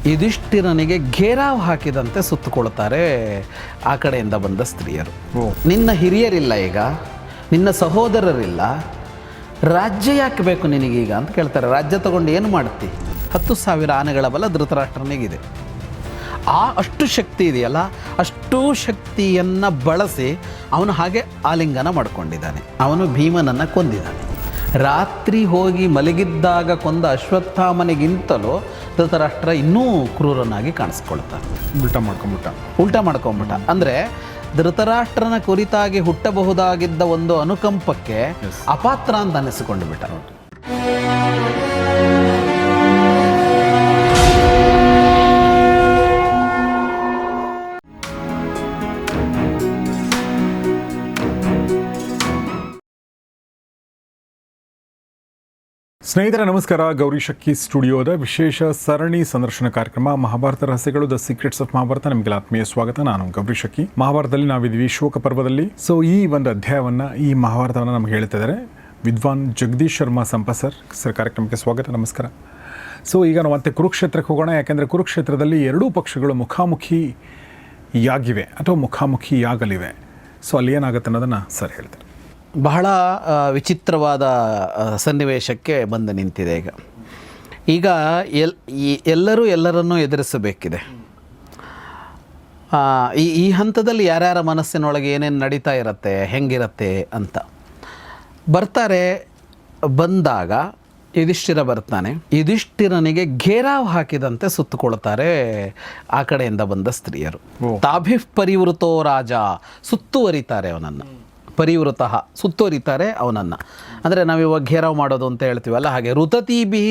ಯುಧಿಷ್ಠಿರನಿಗೆ ಘೇರಾವ್ ಹಾಕಿದಂತೆ ಸುತ್ತುಕೊಳ್ತಾರೆ ಆ ಕಡೆಯಿಂದ ಬಂದ ಸ್ತ್ರೀಯರು. ನಿನ್ನ ಹಿರಿಯರಿಲ್ಲ ಈಗ, ನಿನ್ನ ಸಹೋದರರಿಲ್ಲ, ರಾಜ್ಯ ಯಾಕೆ ಬೇಕು ನಿನಗೀಗ ಅಂತ ಕೇಳ್ತಾರೆ. ರಾಜ್ಯ ತಗೊಂಡು ಏನು ಮಾಡ್ತಿ? 10,000 ಆನೆಗಳ ಬಲ ಧೃತರಾಷ್ಟ್ರನಿಗಿದೆ. ಅಷ್ಟು ಶಕ್ತಿ ಇದೆಯಲ್ಲ, ಅಷ್ಟು ಶಕ್ತಿಯನ್ನು ಬಳಸಿ ಅವನು ಹಾಗೆ ಆಲಿಂಗನ ಮಾಡ್ಕೊಂಡಿದ್ದಾನೆ. ಅವನು ಭೀಮನನ್ನು ಕೊಂದಿದ್ದಾನೆ. ರಾತ್ರಿ ಹೋಗಿ ಮಲಗಿದ್ದಾಗ ಕೊಂದ ಅಶ್ವತ್ಥಾಮನಿಗಿಂತಲೂ ಧೃತರಾಷ್ಟ್ರ ಇನ್ನೂ ಕ್ರೂರನಾಗಿ ಕಾಣಿಸ್ಕೊಳ್ತಾನೆ. ಉಲ್ಟಾ ಮಾಡ್ಕೊಂಬಿಟ್ಟ. ಅಂದರೆ ಧೃತರಾಷ್ಟ್ರನ ಕುರಿತಾಗಿ ಹುಟ್ಟಬಹುದಾಗಿದ್ದ ಒಂದು ಅನುಕಂಪಕ್ಕೆ ಅಪಾತ್ರ ಅಂತ ಅನ್ನಿಸಿಕೊಂಡು ಬಿಟ್ಟ. ಸ್ನೇಹಿತರೆ ನಮಸ್ಕಾರ. ಗೌರಿ ಶಕ್ಕಿ ಸ್ಟುಡಿಯೋದ ವಿಶೇಷ ಸರಣಿ ಸಂದರ್ಶನ ಕಾರ್ಯಕ್ರಮ ಮಹಾಭಾರತ ರಹಸ್ಯಗಳು, ದ ಸೀಕ್ರೆಟ್ಸ್ ಆಫ್ ಮಹಾಭಾರತ. ನಿಮಗೆಲ್ಲ ಆತ್ಮೀಯ ಸ್ವಾಗತ. ನಾನು ಗೌರಿ ಶಕ್ಕಿ. ಮಹಾಭಾರತದಲ್ಲಿ ನಾವಿದ್ವಿ ಶೋಕ ಪರ್ವದಲ್ಲಿ. ಸೊ ಈ ಒಂದು ಅಧ್ಯಾಯವನ್ನು, ಈ ಮಹಾಭಾರತವನ್ನು ನಮಗೆ ಹೇಳ್ತಿದ್ದಾರೆ ವಿದ್ವಾನ್ ಜಗದೀಶ್ ಶರ್ಮಾ ಸಂಪ ಸರ್. ಕಾರ್ಯಕ್ರಮಕ್ಕೆ ಸ್ವಾಗತ, ನಮಸ್ಕಾರ. ಸೊ ಈಗ ನಾವು ಮತ್ತೆ ಕುರುಕ್ಷೇತ್ರಕ್ಕೆ ಹೋಗೋಣ. ಯಾಕೆಂದರೆ ಕುರುಕ್ಷೇತ್ರದಲ್ಲಿ ಎರಡೂ ಪಕ್ಷಗಳು ಮುಖಾಮುಖಿಯಾಗಿವೆ ಅಥವಾ ಮುಖಾಮುಖಿಯಾಗಲಿವೆ. ಸೊ ಅಲ್ಲಿ ಏನಾಗುತ್ತೆ ಅನ್ನೋದನ್ನು ಸರ್ ಹೇಳ್ತಾರೆ. ಬಹಳ ವಿಚಿತ್ರವಾದ ಸನ್ನಿವೇಶಕ್ಕೆ ಬಂದು ನಿಂತಿದೆ ಈಗ ಎಲ್ಲರೂ ಎಲ್ಲರನ್ನೂ ಎದುರಿಸಬೇಕಿದೆ. ಈ ಹಂತದಲ್ಲಿ ಯಾರ್ಯಾರ ಮನಸ್ಸಿನೊಳಗೆ ಏನೇನು ನಡೀತಾ ಇರುತ್ತೆ, ಹೆಂಗಿರುತ್ತೆ ಅಂತ ಬರ್ತಾರೆ. ಬಂದಾಗ ಯುಧಿಷ್ಠಿರ ಬರ್ತಾನೆ. ಯುಧಿಷ್ಠಿರನಿಗೆ ಘೇರಾವ್ ಹಾಕಿದಂತೆ ಸುತ್ತುಕೊಳ್ತಾರೆ ಆ ಕಡೆಯಿಂದ ಬಂದ ಸ್ತ್ರೀಯರು. ತಾಭಿಃ ಪರಿವೃತೋ ರಾಜ, ಸುತ್ತುವರಿತಾರೆ ಅವನನ್ನು. ಪರಿವೃತ, ಸುತ್ತುವರಿತಾರೆ ಅವನನ್ನು. ಅಂದರೆ ನಾವಿವಾಗ ಘೇರಾವ್ ಮಾಡೋದು ಅಂತ ಹೇಳ್ತೀವಲ್ಲ, ಹಾಗೆ ಋತತೀಭಿ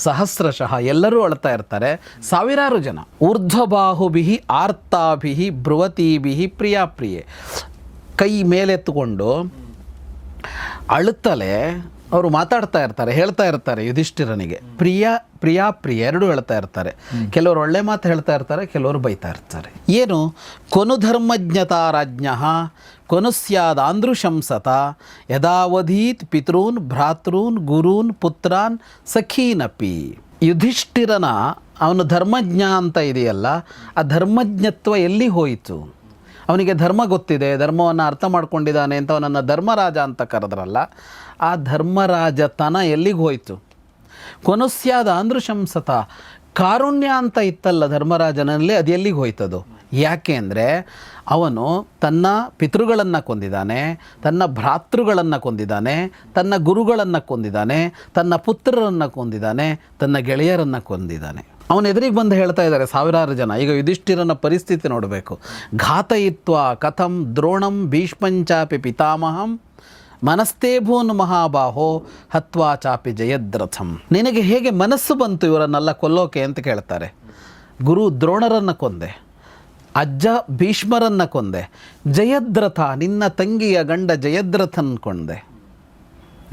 ಸಹಸ್ರಶಃ, ಎಲ್ಲರೂ ಅಳ್ತಾ ಇರ್ತಾರೆ, ಸಾವಿರಾರು ಜನ. ಊರ್ಧ್ವಬಾಹುಭಿ ಆರ್ತಾಭಿ ಬ್ರುವತೀಭಿ ಪ್ರಿಯಾಪ್ರಿಯೆ, ಕೈ ಮೇಲೆತ್ತುಕೊಂಡು ಅಳುತ್ತಲೇ ಅವರು ಮಾತಾಡ್ತಾ ಇರ್ತಾರೆ, ಹೇಳ್ತಾ ಇರ್ತಾರೆ ಯುಧಿಷ್ಠಿರನಿಗೆ. ಪ್ರಿಯಾಪ್ರಿಯ ಎರಡೂ ಹೇಳ್ತಾ ಇರ್ತಾರೆ. ಕೆಲವರು ಒಳ್ಳೆ ಮಾತು ಹೇಳ್ತಾ ಇರ್ತಾರೆ, ಕೆಲವರು ಬೈತಾ ಇರ್ತಾರೆ. ಏನು? ಕೊನು ಧರ್ಮಜ್ಞತಾ ರಾಜ್ಞ ಕೊನು ಸ್ಯಾದಾಂಧ್ರುಶಂಸತ ಯದಾವಧೀತ್ ಪಿತॄನ್ ಭ್ರಾತೃನ್ ಗುರೂನ್ ಪುತ್ರಾನ್ ಸಖೀನಪಿ. ಯುಧಿಷ್ಠಿರನ ಅವನು ಧರ್ಮಜ್ಞ ಅಂತ ಇದೆಯಲ್ಲ, ಆ ಧರ್ಮಜ್ಞತ್ವ ಎಲ್ಲಿ ಹೋಯಿತು? ಅವನಿಗೆ ಧರ್ಮ ಗೊತ್ತಿದೆ, ಧರ್ಮವನ್ನು ಅರ್ಥ ಮಾಡ್ಕೊಂಡಿದ್ದಾನೆ ಅಂತ ಅವನನ್ನು ಧರ್ಮರಾಜ ಅಂತ ಕರೆದ್ರಲ್ಲ, ಆ ಧರ್ಮರಾಜತನ ಎಲ್ಲಿಗೆ ಹೋಯಿತು? ಕೊನುಸ್ಯಾದ ಅಂಧ್ರುಶಂಸತ, ಕಾರುಣ್ಯ ಅಂತ ಇತ್ತಲ್ಲ ಧರ್ಮರಾಜನಲ್ಲಿ, ಅದು ಎಲ್ಲಿಗೆ ಹೋಯ್ತದು? ಯಾಕೆ ಅಂದರೆ ಅವನು ತನ್ನ ಪಿತೃಗಳನ್ನು ಕೊಂದಿದ್ದಾನೆ, ತನ್ನ ಭ್ರಾತೃಗಳನ್ನು ಕೊಂದಿದ್ದಾನೆ, ತನ್ನ ಗುರುಗಳನ್ನು ಕೊಂದಿದ್ದಾನೆ, ತನ್ನ ಪುತ್ರರನ್ನು ಕೊಂದಿದ್ದಾನೆ, ತನ್ನ ಗೆಳೆಯರನ್ನು ಕೊಂದಿದ್ದಾನೆ. ಅವನ ಎದುರಿಗೆ ಬಂದು ಹೇಳ್ತಾ ಇದ್ದಾರೆ ಸಾವಿರಾರು ಜನ. ಈಗ ಯುಧಿಷ್ಠಿರನ ಪರಿಸ್ಥಿತಿ ನೋಡಬೇಕು. ಘಾತಯಿತ್ವ ಕಥಂ ದ್ರೋಣಂ ಭೀಷ್ಮಂಚಾಪಿ ಪಿತಾಮಹಂ ಮನಸ್ತೇಭೂನ್ ಮಹಾಬಾಹೋ ಹತ್ವಾ ಚಾಪಿ ಜಯದ್ರಥಂ. ನಿನಗೆ ಹೇಗೆ ಮನಸ್ಸು ಬಂತು ಇವರನ್ನೆಲ್ಲ ಕೊಲ್ಲೋಕೆ ಅಂತ ಕೇಳ್ತಾರೆ. ಗುರು ದ್ರೋಣರನ್ನು ಕೊಂದೆ, ಅಜ್ಜ ಭೀಷ್ಮರನ್ನು ಕೊಂದೆ, ಜಯದ್ರಥ ನಿನ್ನ ತಂಗಿಯ ಗಂಡ ಜಯದ್ರಥನ್ ಕೊಂದೆ,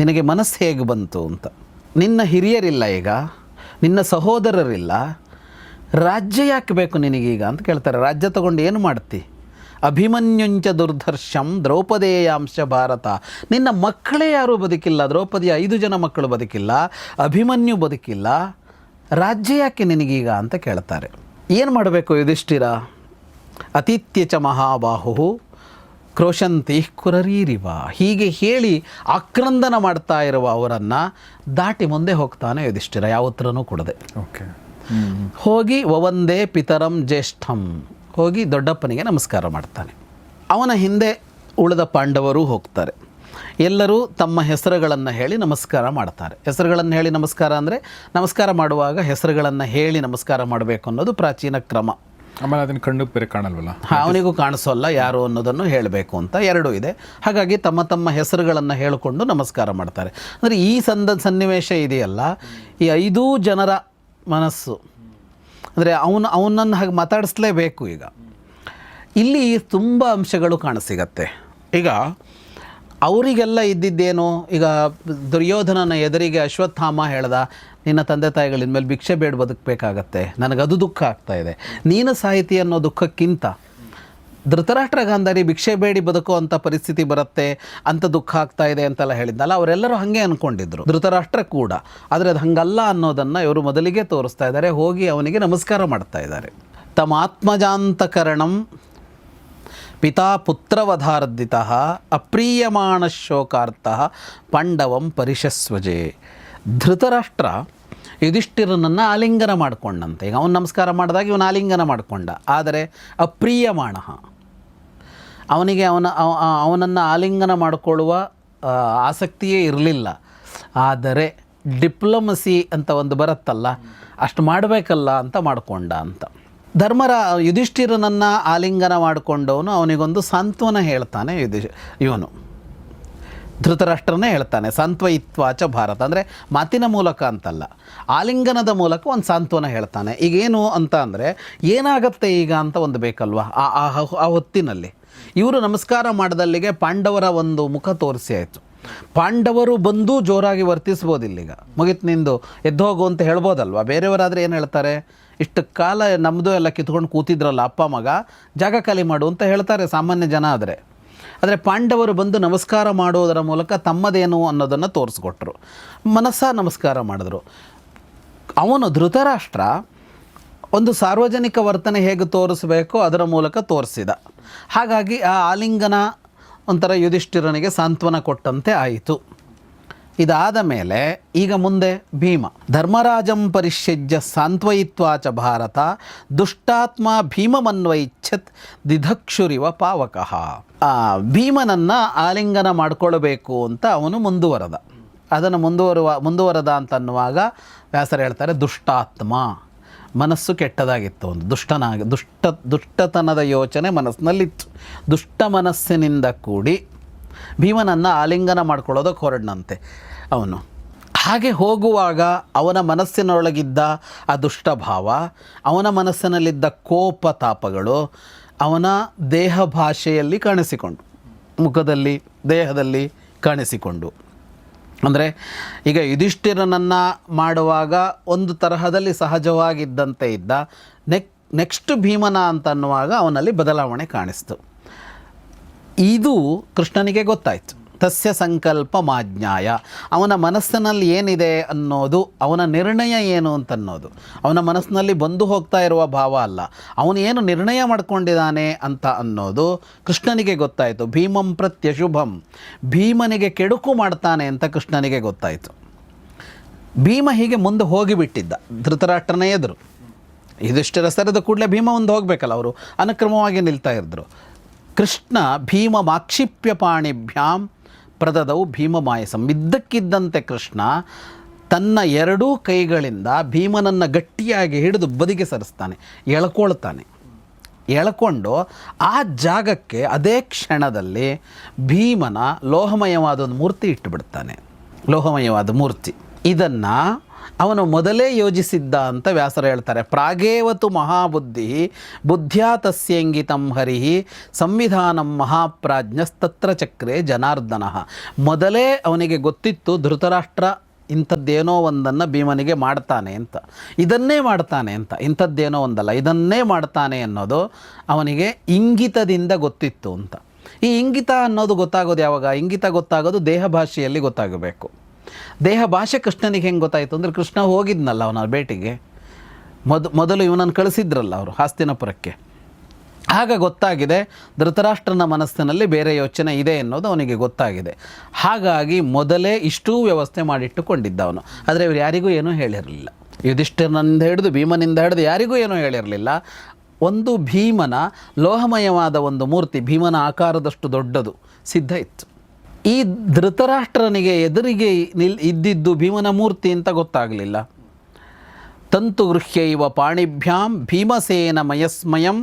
ನಿನಗೆ ಮನಸ್ಸು ಹೇಗೆ ಬಂತು ಅಂತ. ನಿನ್ನ ಹಿರಿಯರಿಲ್ಲ ಈಗ, ನಿನ್ನ ಸಹೋದರರಿಲ್ಲ, ರಾಜ್ಯ ಯಾಕೆ ಬೇಕು ನಿನಗೀಗ ಅಂತ ಕೇಳ್ತಾರೆ. ರಾಜ್ಯ ತಗೊಂಡು ಏನು ಮಾಡ್ತಿ? ಅಭಿಮನ್ಯುಂಚ ದುರ್ಧರ್ಷಂ ದ್ರೌಪದೇಯಾಂಶ ಭಾರತ. ನಿನ್ನ ಮಕ್ಕಳೇ ಯಾರೂ ಬದುಕಿಲ್ಲ, ದ್ರೌಪದಿಯ 5 ಜನ ಮಕ್ಕಳು ಬದುಕಿಲ್ಲ, ಅಭಿಮನ್ಯು ಬದುಕಿಲ್ಲ, ರಾಜ್ಯ ಯಾಕೆ ನಿನಗೀಗ ಅಂತ ಕೇಳ್ತಾರೆ. ಏನು ಮಾಡಬೇಕು ಯುಧಿಷ್ಠಿರ? ಅತಿಥ್ಯ ಚ ಮಹಾಬಾಹು ಕ್ರೋಶಂತಿ ಕುರರೀರಿವ, ಹೀಗೆ ಹೇಳಿ ಆಕ್ರಂದನ ಮಾಡ್ತಾ ಇರುವ ಅವರನ್ನು ದಾಟಿ ಮುಂದೆ ಹೋಗ್ತಾನೆ ಯುಧಿಷ್ಠಿರ, ಯಾವ ಉತ್ತರನೂ ಕೊಡದೆ. ಹೋಗಿ ವವಂದೇ ಪಿತರಂ ಜ್ಯೇಷ್ಠಂ, ಹೋಗಿ ದೊಡ್ಡಪ್ಪನಿಗೆ ನಮಸ್ಕಾರ ಮಾಡ್ತಾನೆ. ಅವನ ಹಿಂದೆ ಉಳಿದ ಪಾಂಡವರು ಹೋಗ್ತಾರೆ. ಎಲ್ಲರೂ ತಮ್ಮ ಹೆಸರುಗಳನ್ನು ಹೇಳಿ ನಮಸ್ಕಾರ ಮಾಡ್ತಾರೆ. ಹೆಸರುಗಳನ್ನು ಹೇಳಿ ನಮಸ್ಕಾರ ಅಂದರೆ, ನಮಸ್ಕಾರ ಮಾಡುವಾಗ ಹೆಸರುಗಳನ್ನು ಹೇಳಿ ನಮಸ್ಕಾರ ಮಾಡಬೇಕು ಅನ್ನೋದು ಪ್ರಾಚೀನ ಕ್ರಮ. ಆಮೇಲೆ ಅದನ್ನು ಕಣ್ಣು ಬೇರೆ ಕಾಣಲ್ವಲ್ಲ, ಅವನಿಗೂ ಕಾಣಿಸೋಲ್ಲ ಯಾರು ಅನ್ನೋದನ್ನು ಹೇಳಬೇಕು ಅಂತ ಎರಡೂ ಇದೆ. ಹಾಗಾಗಿ ತಮ್ಮ ತಮ್ಮ ಹೆಸರುಗಳನ್ನು ಹೇಳಿಕೊಂಡು ನಮಸ್ಕಾರ ಮಾಡ್ತಾರೆ. ಅಂದರೆ ಈ ಸನ್ನಿವೇಶ ಇದೆಯಲ್ಲ, ಈ 5 ಜನರ ಮನಸ್ಸು ಅಂದರೆ ಅವನನ್ನು ಹಾಗೆ ಮಾತಾಡಿಸ್ಲೇಬೇಕು. ಈಗ ಇಲ್ಲಿ ತುಂಬ ಅಂಶಗಳು ಕಾಣಸಿಗತ್ತೆ. ಈಗ ಅವರಿಗೆಲ್ಲ ಇದ್ದಿದ್ದೇನು? ಈಗ ದುರ್ಯೋಧನನ ಎದುರಿಗೆ ಅಶ್ವತ್ಥಾಮ ಹೇಳ್ದ, ನಿನ್ನ ತಂದೆ ತಾಯಿಗಳಿನ ಮೇಲೆ ಭಿಕ್ಷೆ ಬೇಡ ಬದುಕಬೇಕಾಗತ್ತೆ, ನನಗದು ದುಃಖ ಆಗ್ತಾಯಿದೆ. ನೀನು ಸಾಹಿತಿ ಅನ್ನೋ ದುಃಖಕ್ಕಿಂತ ಧೃತರಾಷ್ಟ್ರ ಗಾಂಧಾರಿ ಭಿಕ್ಷೆ ಬೇಡಿ ಬದುಕುವಂಥ ಪರಿಸ್ಥಿತಿ ಬರುತ್ತೆ ಅಂತ ದುಃಖ ಆಗ್ತಾ ಇದೆ ಅಂತೆಲ್ಲ ಹೇಳಿದ್ನಲ್ಲ, ಅವರೆಲ್ಲರೂ ಹಾಗೆ ಅಂದ್ಕೊಂಡಿದ್ರು, ಧೃತರಾಷ್ಟ್ರ ಕೂಡ. ಆದರೆ ಅದು ಹಂಗಲ್ಲ ಅನ್ನೋದನ್ನು ಇವರು ಮೊದಲಿಗೆ ತೋರಿಸ್ತಾ ಇದ್ದಾರೆ. ಹೋಗಿ ಅವನಿಗೆ ನಮಸ್ಕಾರ ಮಾಡ್ತಾ ಇದ್ದಾರೆ. ತಮ್ಮ ಆತ್ಮಜಾಂತಕರಣಂ ಪಿತಾ ಪುತ್ರವಧಾರ್ಧಿತ ಅಪ್ರೀಯಮಾಣ ಶೋಕಾರ್ಥ ಪಾಂಡವಂ ಪರಿಶಸ್ವಜೆ. ಧೃತರಾಷ್ಟ್ರ ಯುಧಿಷ್ಠಿರನನ್ನು ಆಲಿಂಗನ ಮಾಡಿಕೊಂಡಂತೆ. ಈಗ ಅವನು ನಮಸ್ಕಾರ ಮಾಡಿದಾಗ ಇವನು ಆಲಿಂಗನ ಮಾಡಿಕೊಂಡ. ಆದರೆ ಅಪ್ರೀಯಮಾಣ, ಅವನಿಗೆ ಅವನನ್ನು ಆಲಿಂಗನ ಮಾಡಿಕೊಳ್ಳುವ ಆಸಕ್ತಿಯೇ ಇರಲಿಲ್ಲ. ಆದರೆ ಡಿಪ್ಲೊಮಸಿ ಅಂತ ಒಂದು ಬರುತ್ತಲ್ಲ, ಅಷ್ಟು ಮಾಡಬೇಕಲ್ಲ ಅಂತ ಮಾಡಿಕೊಂಡ ಅಂತ. ಯುಧಿಷ್ಠಿರನನ್ನು ಆಲಿಂಗನ ಮಾಡಿಕೊಂಡವನು ಅವನಿಗೊಂದು ಸಾಂತ್ವನ ಹೇಳ್ತಾನೆ. ಇವನು ಧೃತರಾಷ್ಟ್ರನೇ ಹೇಳ್ತಾನೆ, ಸಾಂತ್ವಯಿತ್ವಾಚ ಭಾರತ. ಅಂದರೆ ಮಾತಿನ ಮೂಲಕ ಅಂತಲ್ಲ, ಆಲಿಂಗನದ ಮೂಲಕ ಒಂದು ಸಾಂತ್ವನ ಹೇಳ್ತಾನೆ. ಈಗೇನು ಅಂತ ಅಂದರೆ, ಏನಾಗತ್ತೆ ಈಗ ಅಂತ ಒಂದು ಬೇಕಲ್ವ ಆ ಹೊತ್ತಿನಲ್ಲಿ. ಇವರು ನಮಸ್ಕಾರ ಮಾಡಿದಲ್ಲಿಗೆ ಪಾಂಡವರ ಒಂದು ಮುಖ ತೋರಿಸಿ ಆಯಿತು. ಪಾಂಡವರು ಬಂದು ಜೋರಾಗಿ ವರ್ತಿಸ್ಬೋದು. ಇಲ್ಲಿಗ ಮುಗಿತು, ನಿಂದು ಎದ್ದು ಹೋಗು ಅಂತ ಹೇಳ್ಬೋದಲ್ವ. ಬೇರೆಯವರಾದರೆ ಏನು ಹೇಳ್ತಾರೆ, ಇಷ್ಟು ಕಾಲ ನಮ್ಮದು ಎಲ್ಲ ಕಿತ್ಕೊಂಡು ಕೂತಿದ್ರಲ್ಲ ಅಪ್ಪ ಮಗ, ಜಾಗ ಖಾಲಿ ಮಾಡು ಅಂತ ಹೇಳ್ತಾರೆ ಸಾಮಾನ್ಯ ಜನ. ಆದರೆ ಪಾಂಡವರು ಬಂದು ನಮಸ್ಕಾರ ಮಾಡೋದರ ಮೂಲಕ ತಮ್ಮದೇನು ಅನ್ನೋದನ್ನು ತೋರಿಸ್ಕೊಟ್ರು. ಮನಸ್ಸ ನಮಸ್ಕಾರ ಮಾಡಿದ್ರು. ಅವನು ಧೃತರಾಷ್ಟ್ರ ಒಂದು ಸಾರ್ವಜನಿಕ ವರ್ತನೆ ಹೇಗೆ ತೋರಿಸಬೇಕೋ ಅದರ ಮೂಲಕ ತೋರಿಸಿದ. ಹಾಗಾಗಿ ಆ ಆಲಿಂಗನ ಒಂಥರ ಯುಧಿಷ್ಠಿರನಿಗೆ ಸಾಂತ್ವನ ಕೊಟ್ಟಂತೆ ಆಯಿತು. ಇದಾದ ಮೇಲೆ ಈಗ ಮುಂದೆ ಭೀಮ ಧರ್ಮರಾಜಂ ಪರಿಷ್ಯಜ್ಯ ಸಾಂತ್ವಯಿತ್ವಾಚ ಭಾರತ ದುಷ್ಟಾತ್ಮ ಭೀಮಮನ್ವೈಚ್ಛತ್ ದಿಧಕ್ಷುರಿವ ಪಾವಕಃ. ಭೀಮನನ್ನು ಆಲಿಂಗನ ಮಾಡಿಕೊಳ್ಳಬೇಕು ಅಂತ ಅವನು ಮುಂದುವರೆದ. ಅದನ್ನು ಮುಂದುವರೆದ ಅಂತನ್ನುವಾಗ ವ್ಯಾಸರು ಹೇಳ್ತಾರೆ, ದುಷ್ಟಾತ್ಮ, ಮನಸ್ಸು ಕೆಟ್ಟದಾಗಿತ್ತು, ಒಂದು ದುಷ್ಟತನದ ಯೋಚನೆ ಮನಸ್ಸಿನಲ್ಲಿತ್ತು. ದುಷ್ಟ ಮನಸ್ಸಿನಿಂದ ಕೂಡಿ ಭೀಮನನ್ನು ಆಲಿಂಗನ ಮಾಡ್ಕೊಳ್ಳೋದಕ್ಕೆ ಹೊರಡನಂತೆ ಅವನು. ಹಾಗೆ ಹೋಗುವಾಗ ಅವನ ಮನಸ್ಸಿನೊಳಗಿದ್ದ ಆ ದುಷ್ಟಭಾವ, ಅವನ ಮನಸ್ಸಿನಲ್ಲಿದ್ದ ಕೋಪ ತಾಪಗಳು ಅವನ ದೇಹ ಭಾಷೆಯಲ್ಲಿ ಕಾಣಿಸಿಕೊಂಡು, ಮುಖದಲ್ಲಿ ದೇಹದಲ್ಲಿ ಕಾಣಿಸಿಕೊಂಡು. ಅಂದರೆ ಈಗ ಯುಧಿಷ್ಠಿರನನ್ನು ಮಾಡುವಾಗ ಒಂದು ತರಹದಲ್ಲಿ ಸಹಜವಾಗಿದ್ದಂತೆ ಇದ್ದ, ನೆಕ್ಸ್ಟ್ ಭೀಮನ ಅಂತನ್ನುವಾಗ ಅವನಲ್ಲಿ ಬದಲಾವಣೆ ಕಾಣಿಸ್ತು. ಇದು ಕೃಷ್ಣನಿಗೆ ಗೊತ್ತಾಯಿತು. ತಸ್ಯ ಸಂಕಲ್ಪ ಮಾಜ್ಞಾಯ, ಅವನ ಮನಸ್ಸಿನಲ್ಲಿ ಏನಿದೆ ಅನ್ನೋದು, ಅವನ ನಿರ್ಣಯ ಏನು ಅಂತನ್ನೋದು, ಅವನ ಮನಸ್ಸಿನಲ್ಲಿ ಬಂದು ಹೋಗ್ತಾ ಇರುವ ಭಾವ ಅಲ್ಲ, ಅವನು ಏನು ನಿರ್ಣಯ ಮಾಡ್ಕೊಂಡಿದ್ದಾನೆ ಅಂತ ಅನ್ನೋದು ಕೃಷ್ಣನಿಗೆ ಗೊತ್ತಾಯಿತು. ಭೀಮಂ ಪ್ರತ್ಯಶುಭಂ, ಭೀಮನಿಗೆ ಕೆಡುಕು ಮಾಡ್ತಾನೆ ಅಂತ ಕೃಷ್ಣನಿಗೆ ಗೊತ್ತಾಯಿತು. ಭೀಮ ಹೀಗೆ ಮುಂದೆ ಹೋಗಿಬಿಟ್ಟಿದ್ದ ಧೃತರಾಷ್ಟ್ರನ ಎದುರು. ಯುಧಿಷ್ಠಿರ ಸರಿದ ಕೂಡಲೇ ಭೀಮ ಮುಂದೆ ಹೋಗಬೇಕಲ್ಲ, ಅವರು ಅನುಕ್ರಮವಾಗಿ ನಿಲ್ತಾ ಇದ್ದರು. ಕೃಷ್ಣ ಭೀಮ ಮಾಕ್ಷಿಪ್ಯ ಪಾಣಿಭ್ಯಾಂ ಪ್ರದದವು ಭೀಮಮಾಯಸಂ. ಇದ್ದಕ್ಕಿದ್ದಂತೆ ಕೃಷ್ಣ ತನ್ನ ಎರಡೂ ಕೈಗಳಿಂದ ಭೀಮನನ್ನು ಗಟ್ಟಿಯಾಗಿ ಹಿಡಿದು ಬದಿಗೆ ಸರಿಸ್ತಾನೆ, ಎಳ್ಕೊಂಡು ಆ ಜಾಗಕ್ಕೆ ಅದೇ ಕ್ಷಣದಲ್ಲಿ ಭೀಮನ ಲೋಹಮಯವಾದ ಒಂದು ಮೂರ್ತಿ ಇಟ್ಟುಬಿಡ್ತಾನೆ. ಲೋಹಮಯವಾದ ಮೂರ್ತಿ. ಇದನ್ನು ಅವನು ಮೊದಲೇ ಯೋಜಿಸಿದ್ದ ಅಂತ ವ್ಯಾಸರು ಹೇಳ್ತಾರೆ. ಪ್ರಾಗೇವತು ಮಹಾಬುದ್ಧಿ ಬುದ್ಧ್ಯಾ ತಸ್ಯಂಗಿತಂ ಹರಿ ಸಂವಿಧಾನಂ ಮಹಾಪ್ರಾಜ್ಞಸ್ತತ್ರ ಚಕ್ರೆ ಜನಾರ್ದನ. ಮೊದಲೇ ಅವನಿಗೆ ಗೊತ್ತಿತ್ತು ಧೃತರಾಷ್ಟ್ರ ಇಂಥದ್ದೇನೋ ಒಂದನ್ನು ಭೀಮನಿಗೆ ಮಾಡ್ತಾನೆ ಅಂತ, ಇದನ್ನೇ ಮಾಡ್ತಾನೆ ಅಂತ, ಇಂಥದ್ದೇನೋ ಒಂದಲ್ಲ ಇದನ್ನೇ ಮಾಡ್ತಾನೆ ಅನ್ನೋದು ಅವನಿಗೆ ಇಂಗಿತದಿಂದ ಗೊತ್ತಿತ್ತು ಅಂತ. ಈ ಇಂಗಿತ ಅನ್ನೋದು ಗೊತ್ತಾಗೋದು ಯಾವಾಗ? ಇಂಗಿತ ಗೊತ್ತಾಗೋದು ದೇಹ ಭಾಷೆಯಲ್ಲಿ ಗೊತ್ತಾಗಬೇಕು. ದೇಹ ಭಾಷೆ ಕೃಷ್ಣನಿಗೆ ಹೆಂಗೆ ಗೊತ್ತಾಯಿತು ಅಂದರೆ, ಕೃಷ್ಣ ಹೋಗಿದ್ನಲ್ಲ ಅವನ ಭೇಟಿಗೆ, ಮೊದಲು ಇವನನ್ನು ಕಳಿಸಿದ್ರಲ್ಲ ಅವರು ಹಸ್ತಿನಾಪುರಕ್ಕೆ. ಆಗ ಗೊತ್ತಾಗಿದೆ ಧೃತರಾಷ್ಟ್ರನ ಮನಸ್ಸಿನಲ್ಲಿ ಬೇರೆ ಯೋಚನೆ ಇದೆ ಅನ್ನೋದು ಅವನಿಗೆ ಗೊತ್ತಾಗಿದೆ. ಹಾಗಾಗಿ ಮೊದಲೇ ಇಷ್ಟೂ ವ್ಯವಸ್ಥೆ ಮಾಡಿಟ್ಟುಕೊಂಡಿದ್ದ ಅವನು. ಆದರೆ ಇವರು ಯಾರಿಗೂ ಏನೂ ಹೇಳಿರಲಿಲ್ಲ. ಯುಧಿಷ್ಠಿರನಿಂದ ಹಿಡಿದು ಭೀಮನಿಂದ ಹಿಡಿದು ಯಾರಿಗೂ ಏನೂ ಹೇಳಿರಲಿಲ್ಲ. ಒಂದು ಭೀಮನ ಲೋಹಮಯವಾದ ಒಂದು ಮೂರ್ತಿ, ಭೀಮನ ಆಕಾರದಷ್ಟು ದೊಡ್ಡದು ಸಿದ್ಧ ಇತ್ತು. ಈ ಧೃತರಾಷ್ಟ್ರನಿಗೆ ಎದುರಿಗೆ ಇದ್ದಿದ್ದು ಭೀಮನ ಮೂರ್ತಿ ಅಂತ ಗೊತ್ತಾಗಲಿಲ್ಲ. ತಂತು ಗೃಹ್ಯೈವ ಪಾಣಿಭ್ಯಾಂ ಭೀಮಸೇನ ಮಯಸ್ಮಯಂ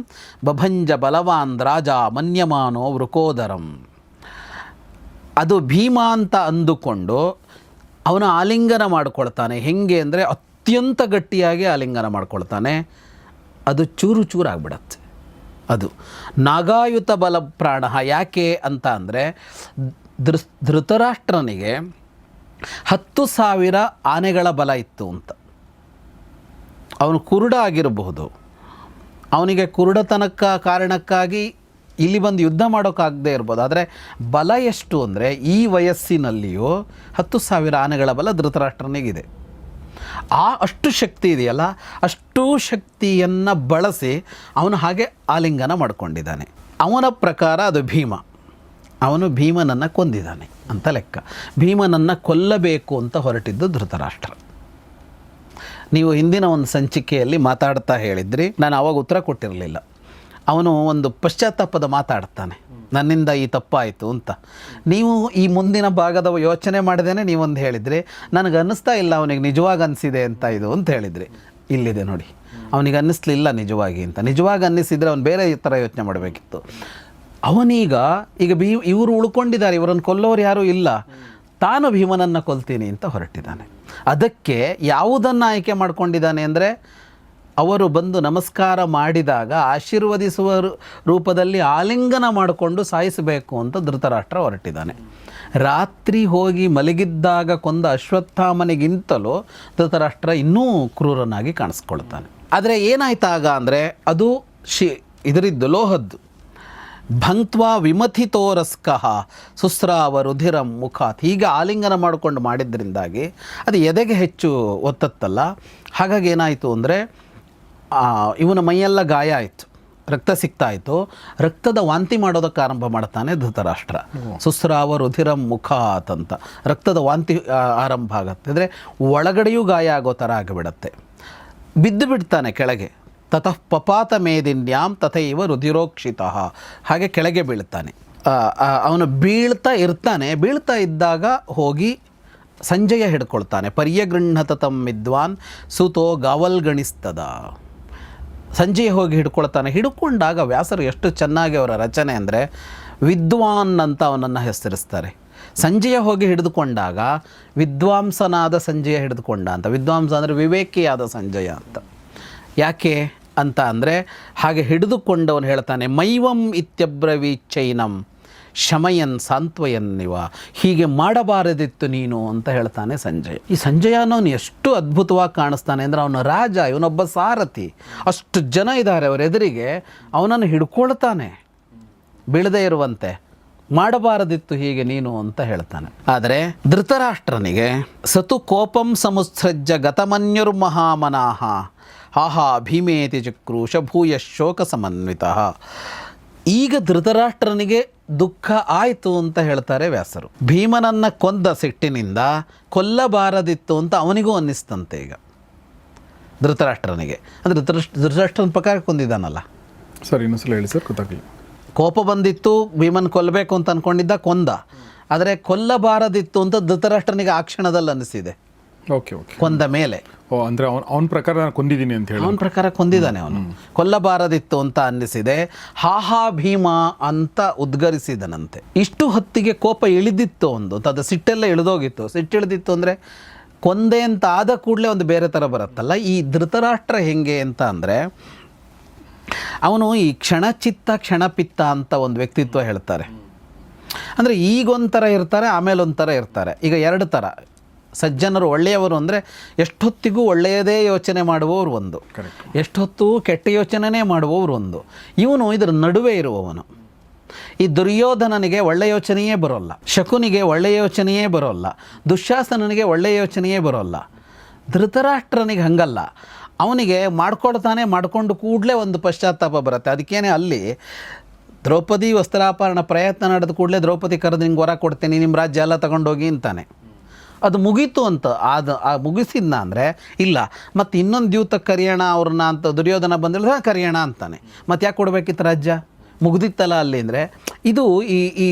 ಬಭಂಜ ಬಲವಾನ್ ರಾಜ ಮನ್ಯಮಾನೋ ವೃಕೋದರಂ. ಅದು ಭೀಮ ಅಂತ ಅಂದುಕೊಂಡು ಅವನು ಆಲಿಂಗನ ಮಾಡಿಕೊಳ್ತಾನೆ. ಹೆಂಗೆ ಅಂದರೆ ಅತ್ಯಂತ ಗಟ್ಟಿಯಾಗಿ ಆಲಿಂಗನ ಮಾಡ್ಕೊಳ್ತಾನೆ. ಅದು ಚೂರು ಚೂರಾಗ್ಬಿಡತ್ತೆ. ಅದು ನಾಗಾಯುತ ಬಲ ಪ್ರಾಣ. ಯಾಕೆ ಅಂತ ಅಂದರೆ ಧೃತರಾಷ್ಟ್ರನಿಗೆ 10,000 ಆನೆಗಳ ಬಲ ಇತ್ತು ಅಂತ. ಅವನು ಕುರುಡ ಆಗಿರಬಹುದು, ಅವನಿಗೆ ಕುರುಡತನಕ್ಕ ಕಾರಣಕ್ಕಾಗಿ ಇಲ್ಲಿ ಬಂದು ಯುದ್ಧ ಮಾಡೋಕ್ಕಾಗದೇ ಇರ್ಬೋದು. ಆದರೆ ಬಲ ಎಷ್ಟು ಅಂದರೆ ಈ ವಯಸ್ಸಿನಲ್ಲಿಯೂ 10,000 ಆನೆಗಳ ಬಲ ಧೃತರಾಷ್ಟ್ರನಿಗಿದೆ. ಅಷ್ಟು ಶಕ್ತಿ ಇದೆಯಲ್ಲ, ಅಷ್ಟು ಶಕ್ತಿಯನ್ನು ಬಳಸಿ ಅವನು ಹಾಗೆ ಆಲಿಂಗನ ಮಾಡಿಕೊಂಡಿದ್ದಾನೆ. ಅವನ ಪ್ರಕಾರ ಅದು ಭೀಮ. ಅವನು ಭೀಮನನ್ನು ಕೊಂದಿದ್ದಾನೆ ಅಂತ ಲೆಕ್ಕ. ಭೀಮನನ್ನು ಕೊಲ್ಲಬೇಕು ಅಂತ ಹೊರಟಿದ್ದು ಧೃತರಾಷ್ಟ್ರ. ನೀವು ಹಿಂದಿನ ಒಂದು ಸಂಚಿಕೆಯಲ್ಲಿ ಮಾತಾಡ್ತಾ ಹೇಳಿದ್ರಿ, ನಾನು ಆವಾಗ ಉತ್ತರ ಕೊಟ್ಟಿರಲಿಲ್ಲ. ಅವನು ಒಂದು ಪಶ್ಚಾತ್ತಾಪದ ಮಾತಾಡ್ತಾನೆ, ನನ್ನಿಂದ ಈ ತಪ್ಪಾಯಿತು ಅಂತ. ನೀವು ಈ ಮುಂದಿನ ಭಾಗದ ಯೋಚನೆ ಮಾಡಿದೇನೆ ನೀವೊಂದು ಹೇಳಿದ್ರಿ, ನನಗೆ ಅನ್ನಿಸ್ತಾ ಇಲ್ಲ ಅವನಿಗೆ ನಿಜವಾಗಿ ಅನಿಸಿದೆ ಅಂತ ಇದು ಅಂತ ಹೇಳಿದ್ರಿ. ಇಲ್ಲಿದೆ ನೋಡಿ, ಅವನಿಗೆ ಅನ್ನಿಸ್ಲಿಲ್ಲ ನಿಜವಾಗಿ ಅಂತ. ನಿಜವಾಗಿ ಅನ್ನಿಸಿದರೆ ಅವನು ಬೇರೆ ಥರ ಯೋಚನೆ ಮಾಡಬೇಕಿತ್ತು. ಅವನೀಗ ಇವರು ಉಳ್ಕೊಂಡಿದ್ದಾರೆ, ಇವರನ್ನು ಕೊಲ್ಲೋರು ಯಾರೂ ಇಲ್ಲ, ತಾನು ಭೀಮನನ್ನು ಕೊಲ್ತೀನಿ ಅಂತ ಹೊರಟಿದ್ದಾನೆ. ಅದಕ್ಕೆ ಯಾವುದನ್ನು ಆಯ್ಕೆ ಮಾಡ್ಕೊಂಡಿದ್ದಾನೆ ಅಂದರೆ, ಅವರು ಬಂದು ನಮಸ್ಕಾರ ಮಾಡಿದಾಗ ಆಶೀರ್ವದಿಸುವ ರೂಪದಲ್ಲಿ ಆಲಿಂಗನ ಮಾಡಿಕೊಂಡು ಸಾಯಿಸಬೇಕು ಅಂತ ಧೃತರಾಷ್ಟ್ರ ಹೊರಟಿದ್ದಾನೆ. ರಾತ್ರಿ ಹೋಗಿ ಮಲಗಿದ್ದಾಗ ಕೊಂದ ಅಶ್ವತ್ಥಾಮನಿಗಿಂತಲೂ ಧೃತರಾಷ್ಟ್ರ ಇನ್ನೂ ಕ್ರೂರನಾಗಿ ಕಾಣಿಸ್ಕೊಳ್ತಾನೆ. ಆದರೆ ಏನಾಯ್ತಾಗ ಅಂದರೆ, ಅದು ಇದರಿದ್ದು ಲೋಹದ್ದು. ಭಂಕ್ತ್ವಾ ವಿಮಥಿತೋರಸ್ಕಃ ಸುಸ್ರಾವ ರುಧಿರಂ ಮುಖಾತ್, ಹೀಗೆ ಆಲಿಂಗನ ಮಾಡಿಕೊಂಡು ಮಾಡಿದ್ರಿಂದಾಗಿ ಅದು ಎದೆಗೆ ಹೆಚ್ಚು ಒತ್ತತ್ತಲ್ಲ. ಹಾಗಾಗಿ ಏನಾಯಿತು ಅಂದರೆ, ಇವನ ಮೈಯೆಲ್ಲ ಗಾಯ ಆಯಿತು, ರಕ್ತ ಸಿಗ್ತಾಯಿತ್ತು. ರಕ್ತದ ವಾಂತಿ ಮಾಡೋದಕ್ಕೆ ಆರಂಭ ಮಾಡ್ತಾನೆ ಧೃತರಾಷ್ಟ್ರ. ಸುಸ್ರಾವ ರುಧಿರಂ ಮುಖಾತ್ ಅಂತ ರಕ್ತದ ವಾಂತಿ ಆರಂಭ ಆಗುತ್ತೆ. ಅಂದರೆ ಒಳಗಡೆಯೂ ಗಾಯ ಆಗೋ ಥರ ಆಗಿಬಿಡತ್ತೆ. ಬಿದ್ದು ಬಿಡ್ತಾನೆ ಕೆಳಗೆ. ತತಃ ಪಪಾತ ಮೇದಿನ್ಯಾಂ ತಥೈವ ರುಧಿರೋಕ್ಷಿತಃ, ಹಾಗೆ ಕೆಳಗೆ ಬೀಳ್ತಾನೆ. ಅವನು ಬೀಳ್ತಾ ಇದ್ದಾಗ ಹೋಗಿ ಸಂಜಯ ಹಿಡ್ಕೊಳ್ತಾನೆ. ಪರ್ಯಗೃಹ್ಣತ ತಂ ವಿದ್ವಾನ್ ಸುತೋ ಗಾವಲ್ಗಣಿಸ್ತದ. ಸಂಜಯ ಹೋಗಿ ಹಿಡ್ಕೊಂಡಾಗ ವ್ಯಾಸರು ಎಷ್ಟು ಚೆನ್ನಾಗಿ ಅವರ ರಚನೆ ಅಂದರೆ, ವಿದ್ವಾನ್ ಅಂತ ಅವನನ್ನು ಹೆಸರಿಸ್ತಾರೆ. ಸಂಜಯ ಹೋಗಿ ಹಿಡಿದುಕೊಂಡಾಗ ವಿದ್ವಾಂಸನಾದ ಸಂಜಯ ಹಿಡಿದುಕೊಂಡ ಅಂತ. ವಿದ್ವಾಂಸ ಅಂದರೆ ವಿವೇಕಿಯಾದ ಸಂಜಯ ಅಂತ. ಯಾಕೆ ಅಂತ ಅಂದರೆ, ಹಾಗೆ ಹಿಡಿದುಕೊಂಡವನು ಹೇಳ್ತಾನೆ, ಮೈವಂ ಇತ್ಯಬ್ರವೀಚೈನಂ ಶಮಯನ್ ಸಾಂತ್ವಯನ್ನಿವ, ಹೀಗೆ ಮಾಡಬಾರದಿತ್ತು ನೀನು ಅಂತ ಹೇಳ್ತಾನೆ ಸಂಜಯ. ಈ ಸಂಜಯ ಅನ್ನೋನು ಎಷ್ಟು ಅದ್ಭುತವಾಗಿ ಕಾಣಿಸ್ತಾನೆ ಅಂದರೆ, ಅವನ ರಾಜ, ಇವನೊಬ್ಬ ಸಾರಥಿ, ಅಷ್ಟು ಜನ ಇದ್ದಾರೆ ಅವರ ಎದುರಿಗೆ, ಅವನನ್ನು ಹಿಡ್ಕೊಳ್ತಾನೆ ಬೀಳದೇ ಇರುವಂತೆ. ಮಾಡಬಾರದಿತ್ತು ಹೀಗೆ ನೀನು ಅಂತ ಹೇಳ್ತಾನೆ. ಆದರೆ ಧೃತರಾಷ್ಟ್ರನಿಗೆ ಸತು ಕೋಪಂ ಸಮುತ್ಸೃಜ್ಯ ಗತಮನ್ಯುರ್ಮಹಾಮನಾಹ ಆಹಾ ಭೀಮೇತಿ ಚಕ್ರೂಶ ಭೂಯ ಶೋಕ ಸಮನ್ವಿತಃ. ಈಗ ಧೃತರಾಷ್ಟ್ರನಿಗೆ ದುಃಖ ಆಯಿತು ಅಂತ ಹೇಳ್ತಾರೆ ವ್ಯಾಸರು. ಭೀಮನನ್ನು ಕೊಂದ ಸಿಟ್ಟಿನಿಂದ ಕೊಲ್ಲಬಾರದಿತ್ತು ಅಂತ ಅವನಿಗೂ ಅನ್ನಿಸ್ತಂತೆ ಈಗ ಧೃತರಾಷ್ಟ್ರನಿಗೆ. ಅಂದರೆ ಧೃತರಾಷ್ಟ್ರನ ಪ್ರಕಾರ ಕೊಂದಿದ್ದಾನಲ್ಲ. ಸರ್ ಇನ್ನೊಂದ್ಸಲ ಹೇಳಿ ಸರ್, ಗೊತ್ತಾಗಲಿಲ್ಲ. ಕೋಪ ಬಂದಿತ್ತು, ಭೀಮನ್ ಕೊಲ್ಲಬೇಕು ಅಂತ ಅಂದ್ಕೊಂಡಿದ್ದ, ಕೊಂದ. ಆದರೆ ಕೊಲ್ಲಬಾರದಿತ್ತು ಅಂತ ಧೃತರಾಷ್ಟ್ರನಿಗೆ ಆ ಕ್ಷಣದಲ್ಲಿ ಅನ್ನಿಸಿದೆ. Okay okay. ಕೊಂದ ಮೇಲೆ ಅಂದರೆ ಅವನ ಪ್ರಕಾರ ನಾನು ಕೊಂದಿದ್ದೀನಿ ಅಂತ ಹೇಳಿ, ಅವನ ಪ್ರಕಾರ ಕೊಂದಿದ್ದಾನೆ ಅವನು. ಕೊಲ್ಲಬಾರದಿತ್ತು ಅಂತ ಅನ್ನಿಸಿದೆ. ಹಾಹಾ ಭೀಮ ಅಂತ ಉದ್ಗರಿಸಿದನಂತೆ. ಇಷ್ಟು ಹೊತ್ತಿಗೆ ಕೋಪ ಇಳಿದಿತ್ತು ಒಂದು, ಅದು ಸಿಟ್ಟೆಲ್ಲ ಇಳಿದೋಗಿತ್ತು. ಸಿಟ್ಟಿಳಿದಿತ್ತು ಅಂದರೆ ಕೊಂದೆ ಅಂತ ಆದ ಕೂಡಲೇ ಒಂದು ಬೇರೆ ಥರ ಬರುತ್ತಲ್ಲ. ಈ ಧೃತರಾಷ್ಟ್ರ ಹೆಂಗೆ ಅಂತ ಅಂದರೆ, ಅವನು ಈ ಕ್ಷಣಚಿತ್ತ ಕ್ಷಣಪಿತ್ತ ಅಂತ ಒಂದು ವ್ಯಕ್ತಿತ್ವ ಹೇಳ್ತಾರೆ. ಅಂದರೆ ಈಗೊಂಥರ ಇರ್ತಾರೆ, ಆಮೇಲೆ ಒಂಥರ ಇರ್ತಾರೆ. ಈಗ ಎರಡು ಥರ ಸಜ್ಜನರು, ಒಳ್ಳೆಯವರು ಅಂದರೆ ಎಷ್ಟೊತ್ತಿಗೂ ಒಳ್ಳೆಯದೇ ಯೋಚನೆ ಮಾಡುವವರು ಒಂದು, ಎಷ್ಟೊತ್ತು ಕೆಟ್ಟ ಯೋಚನೆನೇ ಮಾಡುವವರು ಒಂದು. ಇವನು ಇದರ ನಡುವೆ ಇರುವವನು. ಈ ದುರ್ಯೋಧನನಿಗೆ ಒಳ್ಳೆ ಯೋಚನೆಯೇ ಬರೋಲ್ಲ, ಶಕುನಿಗೆ ಒಳ್ಳೆಯ ಯೋಚನೆಯೇ ಬರೋಲ್ಲ, ದುಶ್ಯಾಸನನಿಗೆ ಒಳ್ಳೆಯ ಯೋಚನೆಯೇ ಬರೋಲ್ಲ. ಧೃತರಾಷ್ಟ್ರನಿಗೆ ಹಂಗಲ್ಲ. ಅವನಿಗೆ ಮಾಡಿಕೊಂಡು ಕೂಡಲೇ ಒಂದು ಪಶ್ಚಾತ್ತಾಪ ಬರುತ್ತೆ. ಅದಕ್ಕೇನೆ ಅಲ್ಲಿ ದ್ರೌಪದಿ ವಸ್ತ್ರಾಪರಣ ಪ್ರಯತ್ನ ನಡೆದ ಕೂಡಲೇ ದ್ರೌಪದಿ ಕರೆದು ನಿಂಗೆ ವರ ಕೊಡ್ತೀನಿ, ನಿಮ್ಮ ರಾಜ್ಯ ಎಲ್ಲ ತಗೊಂಡೋಗಿ ಅಂತಾನೆ. ಅದು ಮುಗೀತು ಅಂತ ಮುಗಿಸಿದ್ನ ಅಂದರೆ ಇಲ್ಲ, ಮತ್ತು ಇನ್ನೊಂದು ದ್ಯೂತಕ್ಕೆ ಕರೆಯೋಣ ಅವ್ರನ್ನ ಅಂತ ದುರ್ಯೋಧನ ಬಂದಿಲ್ಲ, ಕರೆಯೋಣ ಅಂತಾನೆ. ಮತ್ತು ಯಾಕೆ ಕೊಡಬೇಕಿತ್ತು ರಾಜ್ಯ, ಮುಗ್ದಿತ್ತಲ್ಲ ಅಲ್ಲಿ ಅಂದರೆ. ಇದು ಈ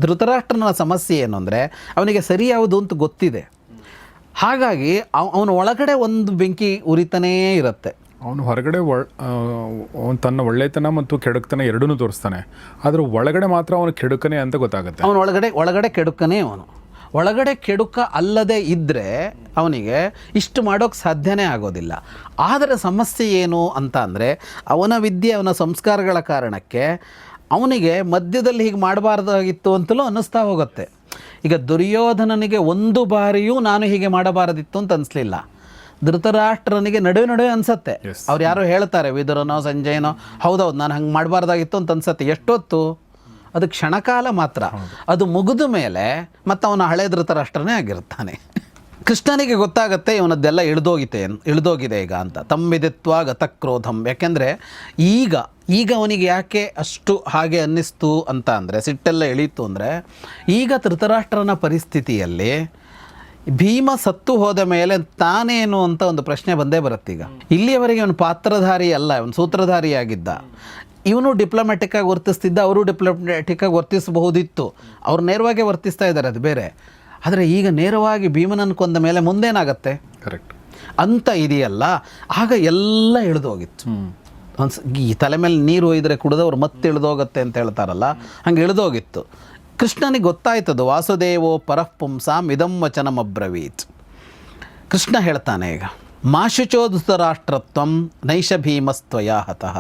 ಧೃತರಾಷ್ಟ್ರನ ಸಮಸ್ಯೆ ಏನು ಅಂದರೆ, ಅವನಿಗೆ ಸರಿ ಯಾವುದು ಅಂತ ಗೊತ್ತಿದೆ. ಹಾಗಾಗಿ ಅವನ ಒಳಗಡೆ ಒಂದು ಬೆಂಕಿ ಉರಿತಾನೇ ಇರುತ್ತೆ. ಅವನು ಹೊರಗಡೆ ಅವನು ತನ್ನ ಒಳ್ಳೆತನ ಮತ್ತು ಕೆಡುಕತನ ಎರಡನ್ನೂ ತೋರಿಸ್ತಾನೆ, ಆದರೆ ಒಳಗಡೆ ಮಾತ್ರ ಅವನು ಕೆಡುಕನೇ ಅಂತ ಗೊತ್ತಾಗುತ್ತೆ. ಅವನು ಒಳಗಡೆ ಕೆಡುಕನೇ. ಅವನು ಒಳಗಡೆ ಕೆಡುಕ ಅಲ್ಲದೆ ಇದ್ದರೆ ಅವನಿಗೆ ಇಷ್ಟು ಮಾಡೋಕ್ಕೆ ಸಾಧ್ಯನೇ ಆಗೋದಿಲ್ಲ. ಆದರೆ ಸಮಸ್ಯೆ ಏನು ಅಂತ ಅಂದರೆ, ಅವನ ವಿದ್ಯೆ, ಅವನ ಸಂಸ್ಕಾರಗಳ ಕಾರಣಕ್ಕೆ ಅವನಿಗೆ ಮಧ್ಯದಲ್ಲಿ ಹೀಗೆ ಮಾಡಬಾರ್ದಾಗಿತ್ತು ಅಂತಲೂ ಅನ್ನಿಸ್ತಾ ಹೋಗುತ್ತೆ. ಈಗ ದುರ್ಯೋಧನನಿಗೆ ಒಂದು ಬಾರಿಯೂ ನಾನು ಹೀಗೆ ಮಾಡಬಾರದಿತ್ತು ಅಂತ ಅನಿಸ್ಲಿಲ್ಲ. ಧೃತರಾಷ್ಟ್ರನಿಗೆ ನಡುವೆ ಅನ್ಸತ್ತೆ. Yes. ಅವ್ರು ಯಾರೋ ಹೇಳ್ತಾರೆ, ವಿದುರನೋ ಸಂಜಯನೋ, ಹೌದೌದು ನಾನು ಹಂಗೆ ಮಾಡಬಾರ್ದಾಗಿತ್ತು ಅಂತ ಅನ್ಸತ್ತೆ. ಎಷ್ಟೊತ್ತು? ಅದು ಕ್ಷಣಕಾಲ ಮಾತ್ರ. ಅದು ಮುಗಿದ ಮೇಲೆ ಮತ್ತೆ ಅವನ ಹಳೆ ಧೃತರಾಷ್ಟ್ರನೇ ಆಗಿರ್ತಾನೆ. ಕೃಷ್ಣನಿಗೆ ಗೊತ್ತಾಗತ್ತೆ ಇವನದ್ದೆಲ್ಲ ಇಳಿದೋಗಿದೆ ಈಗ ಅಂತ. ತಂಬಿದಿತ್ವ ಗತಕ್ರೋಧಂ. ಯಾಕೆಂದರೆ ಈಗ ಅವನಿಗೆ ಯಾಕೆ ಅಷ್ಟು ಹಾಗೆ ಅನ್ನಿಸ್ತು ಅಂತ ಅಂದರೆ, ಸಿಟ್ಟೆಲ್ಲ ಇಳೀತು ಅಂದರೆ, ಈಗ ಧೃತರಾಷ್ಟ್ರನ ಪರಿಸ್ಥಿತಿಯಲ್ಲಿ ಭೀಮ ಸತ್ತು ಹೋದ ಮೇಲೆ ತಾನೇನು ಅಂತ ಒಂದು ಪ್ರಶ್ನೆ ಬಂದೇ ಬರುತ್ತೀಗ. ಇಲ್ಲಿಯವರೆಗೆ ಅವನು ಪಾತ್ರಧಾರಿ ಅಲ್ಲ, ಅವನು ಸೂತ್ರಧಾರಿಯಾಗಿದ್ದ. ಇವನು ಡಿಪ್ಲೊಮ್ಯಾಟಿಕ್ಕಾಗಿ ವರ್ತಿಸ್ತಿದ್ದ, ಅವರು ಡಿಪ್ಲೊಮ್ಯಾಟಿಕ್ಕಾಗಿ ವರ್ತಿಸಬಹುದಿತ್ತು. ಅವ್ರು ನೇರವಾಗಿ ವರ್ತಿಸ್ತಾ ಇದ್ದಾರೆ, ಅದು ಬೇರೆ. ಆದರೆ ಈಗ ನೇರವಾಗಿ ಭೀಮನನ್ನು ಕೊಂದ ಮೇಲೆ ಮುಂದೇನಾಗತ್ತೆ ಕರೆಕ್ಟ್ ಅಂತ ಇದೆಯಲ್ಲ, ಆಗ ಎಲ್ಲ ಇಳಿದೋಗಿತ್ತು. ಈ ತಲೆ ಮೇಲೆ ನೀರು ಒಯ್ದರೆ ಕುಡಿದವ್ರು ಮತ್ತೆ ಇಳಿದೋಗತ್ತೆ ಅಂತ ಹೇಳ್ತಾರಲ್ಲ, ಹಂಗೆ ಇಳಿದೋಗಿತ್ತು. ಕೃಷ್ಣನಿಗೆ ಗೊತ್ತಾಯ್ತದು. ವಾಸುದೇವೋ ಪರಃ ಪುಂಸಾಂ ಇದಂ ವಚನಮಬ್ರವೀತ್. ಕೃಷ್ಣ ಹೇಳ್ತಾನೆ ಈಗ, ಮಾಶುಚೋಧೃತರಾಷ್ಟ್ರತ್ವಂ ನೈಷ ಭೀಮಸ್ತ್ವಯಾ ಹತಃ.